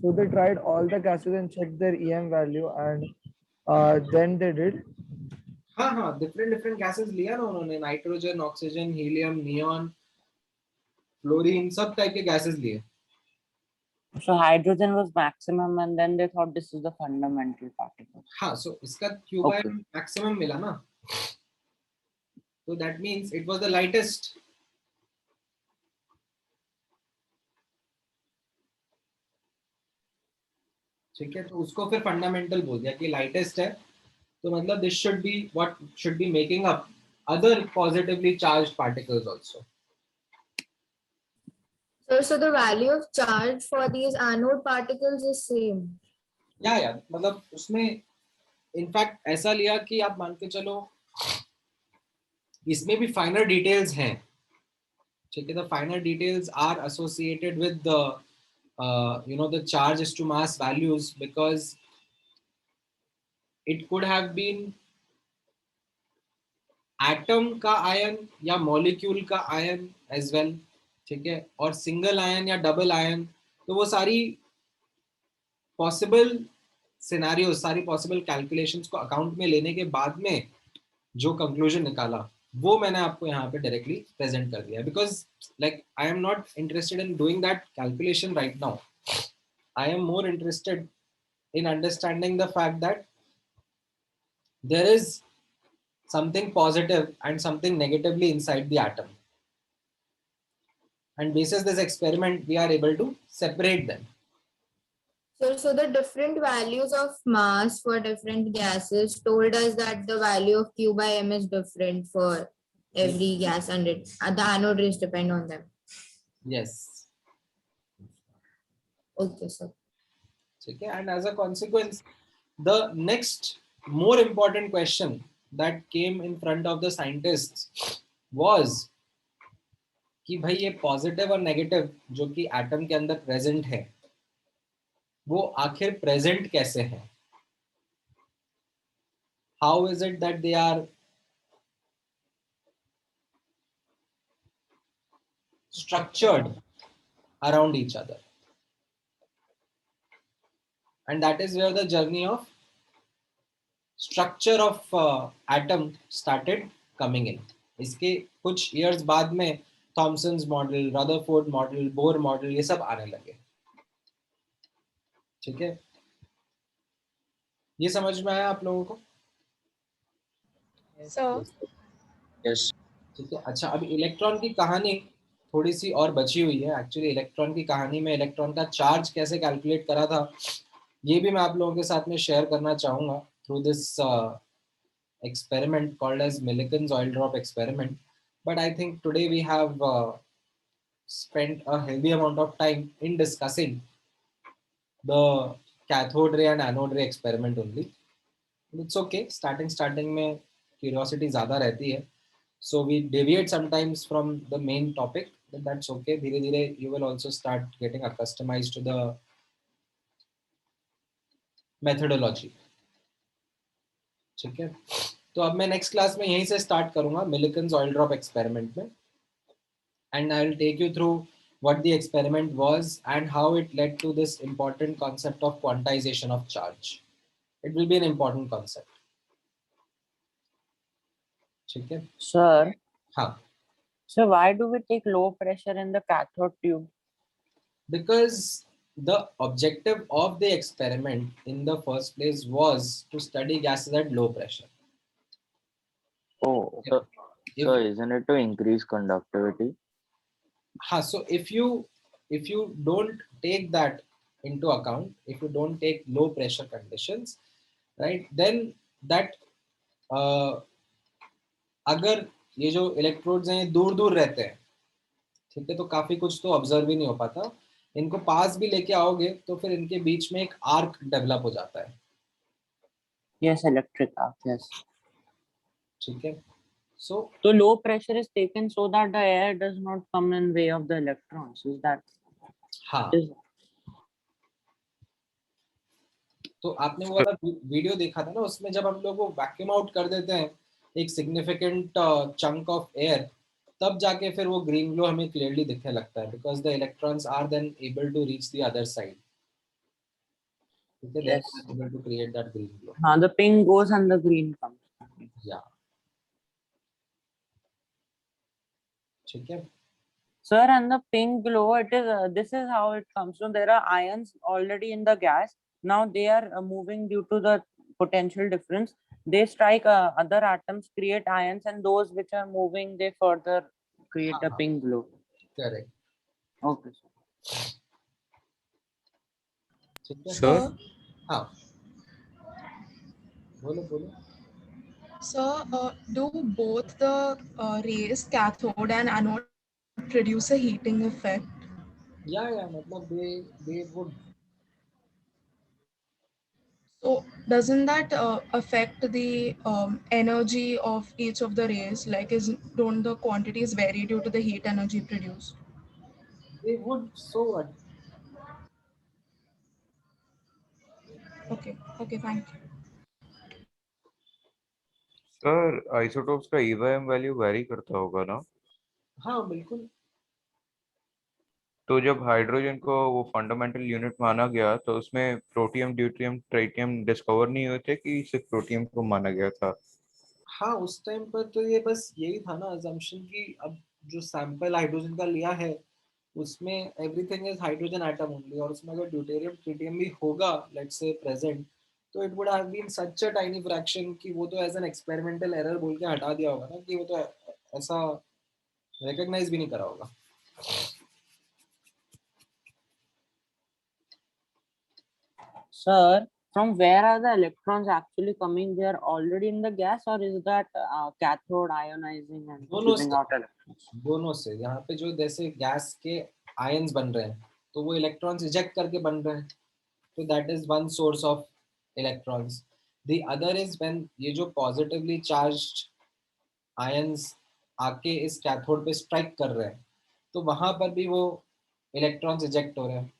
So they tried all the gases and checked their EM value, and then they did. हाँ, different gases लिया ना उन्होंने, nitrogen, oxygen, helium, neon, fluorine, सब टाइप के gases लिए. So hydrogen was maximum, and then they thought this is the fundamental particle. हाँ, so इसका Q/m maximum मिला ना, so that means it was the lightest. ठीक है, तो उसको फिर फंडामेंटल बोल दिया कि लाइटेस्ट है, तो मतलब this should be what should be making up other positively charged particles also. So the value of charge for these anode particles is same. या मतलब उसमें इनफैक्ट ऐसा लिया कि आप मान के चलो इसमें भी फाइनर डिटेल्स हैं, ठीक है. The finer details are associated with the the charges to mass values, because it could have been atom का आयन या मॉलिक्यूल का आयन as well, ठीक है, और सिंगल आयन या डबल आयन. तो वो सारी पॉसिबल सिनेरियो, सारी पॉसिबल कैलकुलेशंस को अकाउंट में लेने के बाद में जो कंक्लूजन निकाला वो मैंने आपको यहाँ पे डायरेक्टली प्रेजेंट कर दिया. Because like I am not interested in doing that calculation right now. I am more interested in understanding the fact that there is something positive and something negatively inside the atom, and basis this experiment we are able to separate them. So the different values of mass for different gases told us that the value of Q/m is different for every gas, and the anode rays depend on them. Yes. Okay, sir. Okay, and as a consequence, the next more important question that came in front of the scientists was कि भाई ये positive और negative जो कि atom के अंदर present है वो आखिर प्रेजेंट कैसे है. How is it that they are structured around each other, and that is where the journey of structure of atom started coming in. इसके कुछ years बाद में Thomson's model, Rutherford model, Bohr model, ये सब आने लगे. ठीक है, ये समझ में आया आप लोगों को? यस. ठीक है. अच्छा, अब इलेक्ट्रॉन की कहानी थोड़ी सी और बची हुई है. एक्चुअली इलेक्ट्रॉन की कहानी में इलेक्ट्रॉन का चार्ज कैसे कैलकुलेट करा था ये भी मैं आप लोगों के साथ में शेयर करना चाहूँगा through this experiment called as Millikan's oil drop experiment. But I think today we have spent a heavy amount of time in discussing the cathode ray and anode ray experiment only. It's okay. Starting में curiosity ज़्यादा रहती है, so we deviate sometimes from the main topic. But that's okay. धीरे-धीरे you will also start getting accustomed to the methodology. ठीक है, तो अब मैं नेक्स्ट क्लास में यहीं से स्टार्ट करूंगा मिलिकन्स ऑयल ड्रॉप एक्सपेरिमेंट में, and I will take you through what the experiment was and how it led to this important concept of quantization of charge. It will be an important concept. ठीक है Sir, हाँ, so why do we take low pressure in the cathode tube? because the objective of the experiment in the first place was to study gases at low pressure. Oh, so isn't it to increase conductivity? So if you don't take that into account, if you don't take low pressure conditions, right, then that अगर ये जो electrodes हैं ये दूर दूर रहते हैं, ठीक है, तो काफी कुछ तो ऑब्जर्व ही नहीं हो पाता. इनको पास भी लेके आओगे तो फिर इनके बीच में एक आर्क डेवलप हो जाता है. Yes, electric arc, yes. ठीक है, so low pressure is taken so that the air does not come in way of the electrons. Is that? हाँ. तो आपने वो वाला वीडियो देखा था ना, उसमें जब हम लोग वो वैक्यूम आउट कर देते हैं एक सिग्निफिकेंट चंक ऑफ एयर, तब जाके फिर वो ग्रीन ग्लो हमें क्लियरली दिखने लगता है, because the electrons are then able to reach the other side. They are able to create that green glow. The pink goes and the green comes. Yeah. ठीक है. Sir, and the pink glow, it is this is how it comes. So there are ions already in the gas. Now they are moving due to the potential difference. They strike other atoms, create ions, and those which are moving, they further create a pink glow. Correct. Okay. Sir? हाँ. बोलो. Sir, do both the rays, cathode and anode, produce a heating effect? Yeah, मतलब they would. So doesn't that affect the energy of each of the rays? Like, don't the quantities vary due to the heat energy produced? They would. So what? Okay, thank you. Sir isotopes का EVM value very करता होगा ना? हाँ बिल्कुल. तो जब hydrogen को वो फंडामेंटल यूनिट माना गया तो उसमें प्रोटियम, ड्यूटेरियम, ट्राइटियम डिस्कवर नहीं हुए थे कि सिर्फ प्रोटियम को माना गया था? हाँ, उस टाइम पर तो ये बस यही था ना अजम्पशन की अब जो सैंपल हाइड्रोजन का लिया है उसमें everything is hydrogen atom only, और उसमें अगर ड्यूटेरियम ट्रिटियम भी होगा लेट्स से प्रेजेंट, तो it would have been such a tiny fraction कि वो तो एज एन एक्सपेरिमेंटल एरर बोल के हटा दिया होगा ना, कि वो तो ऐसा रिकॉग्नाइज भी नहीं करा होगा. Sir, from where are the electrons actually coming? They are already in the gas, or is that cathode ionizing and giving out electrons? दोनों से. यहाँ पे जो जैसे गैस के आयंस बन रहे हैं तो वो इलेक्ट्रॉन्स इजेक्ट करके बन रहे हैं, तो that is one source of electrons. The other is when ये जो पॉजिटिवली चार्ज्ड आयंस आके इस कैथोड पे स्ट्राइक कर रहे हैं, तो वहां पर भी वो इलेक्ट्रॉन्स इजेक्ट हो रहे हैं.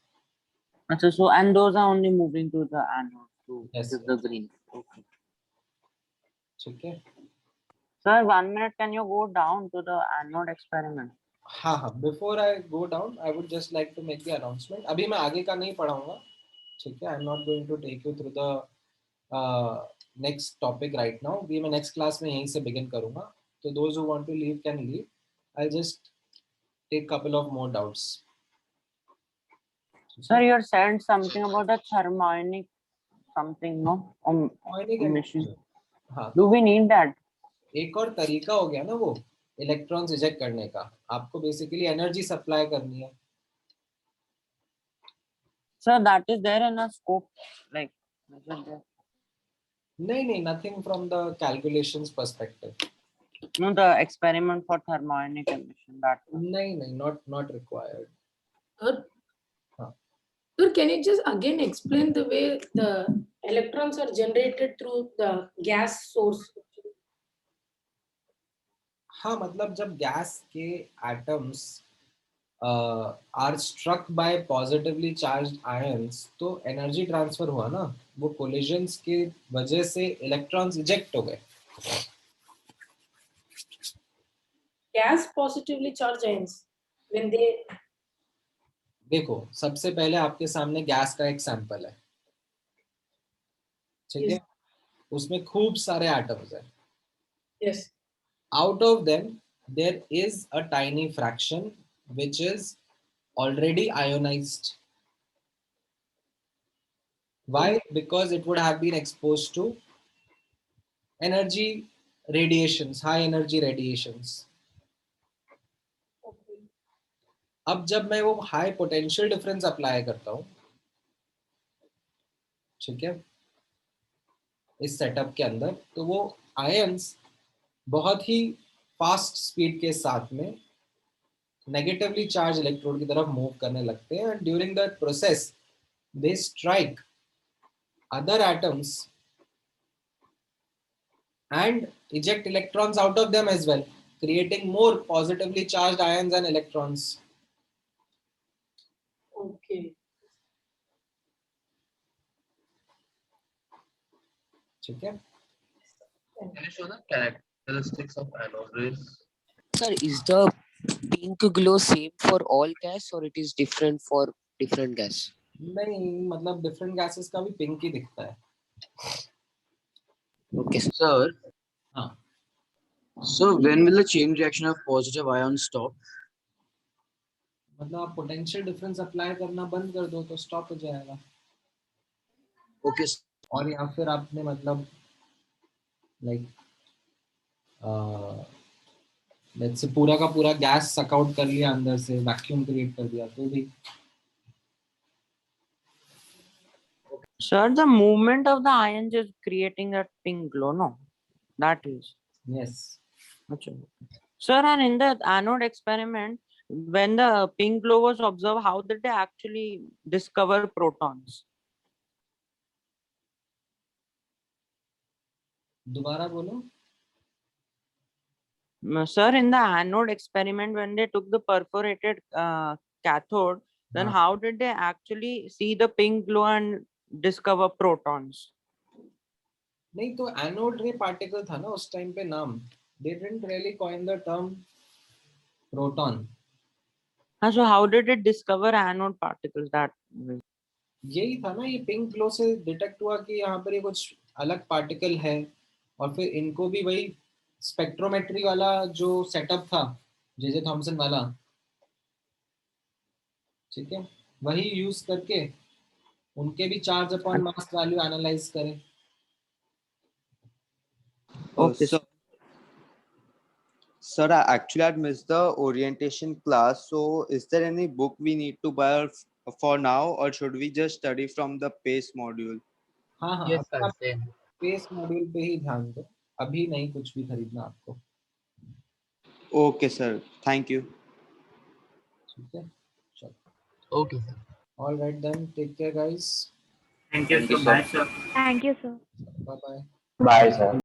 So and those are only moving to the anode to the green. Okay. ठीक है. Sir, 1 minute, can you go down to the anode experiment? हाँ. Before I go down, I would just like to make the announcement. अभी मैं आगे का नहीं पढ़ाऊंगा, ठीक है. I'm not going to take you through the next topic right now. भी मैं next class में यहीं से begin करूंगा. So those who want to leave can leave. I'll just take couple of more doubts. Sir, you said something about the thermionic something, no? Emission. हाँ. Do we need that? एक और तरीका हो गया ना वो इलेक्ट्रॉन्स इजेक्ट करने का. आपको बेसिकली एनर्जी सप्लाई करनी है. Sir, that is there in a scope, like, is it there? नहीं, nothing from the calculations perspective. No, the experiment for thermionic emission, that. नहीं, not required. Sir, can you just again explain the way the electrons are generated through the gas source? हाँ, मतलब जब gas के atoms are struck by positively charged ions, तो energy transfer हुआ ना, वो collisions की वजह से इलेक्ट्रॉन्स इजेक्ट हो गए. Gas positively charged ions, when they देखो सबसे पहले आपके सामने गैस का एक सैंपल है, ठीक है, उसमें खूब सारे एटम्स हैं. yes Out of them there is a tiny fraction which is already ionized. Why? Because it would have been exposed to energy radiations, high energy radiations. अब जब मैं वो हाई पोटेंशियल डिफरेंस अप्लाई करता हूँ, ठीक है, इस सेटअप के अंदर, तो वो आयंस बहुत ही फास्ट स्पीड के साथ में नेगेटिवली चार्ज इलेक्ट्रोड की तरफ मूव करने लगते हैं, and during that process they strike other atoms and eject electrons out of them as well, creating more positively charged ions and electrons. okay ठीक है. Can you show the characteristics of anode rays? Sir, is the pink glow same for all gas or it is different for different gas? नहीं, मतलब different gases का भी pink ही दिखता है. Okay, Sir, हाँ. so when will the chain reaction of positive ions stop? मतलब आप potential difference apply करना बंद कर दो तो स्टॉप हो जाएगा. Okay. और या फिर आपने मतलब लाइक लेट्स से पूरा का पूरा गैस सक आउट कर लिया, अंदर से वैक्यूम क्रिएट कर दिया, तो भी. Sir, the movement of the ions is creating that pink glow, no? That is. Yes. Achha. Sir, and in the anode experiment, when the pink glow was observed, how did they actually discover protons? दोबारा बोलो. Sir, in the anode experiment, when they took the perforated cathode, then how did they actually see the pink glow and discover protons? नहीं, तो anode ray particle था ना उस time पे नाम. They didn't really coin the term proton. So how did it discover anode particles that way? यही था ना, ये पिंक ग्लो से डिटेक्ट हुआ कि यहाँ पर ये कुछ अलग पार्टिकल है, और फिर इनको भी वही स्पेक्ट्रोमेट्री वाला जो सेटअप था जे थॉमसन वाला, ठीक है, वही यूज करके उनके भी चार्ज अपॉन मास वैल्यू एनालाइज करें. Okay. Sir, actually I missed the orientation class. So is there any book we need to buy for now, or should we just study from the PACE module? हाँ हाँ, Yes, sir, same. PACE module पे ही ध्यान दो, अभी नहीं कुछ भी खरीदना आपको. Okay, sir. Thank you. ठीक है, चलो. Okay, sir. All right then, take care guys. Thank you, sir. Bye, sir. Thank you, sir. Bye bye. Bye, sir.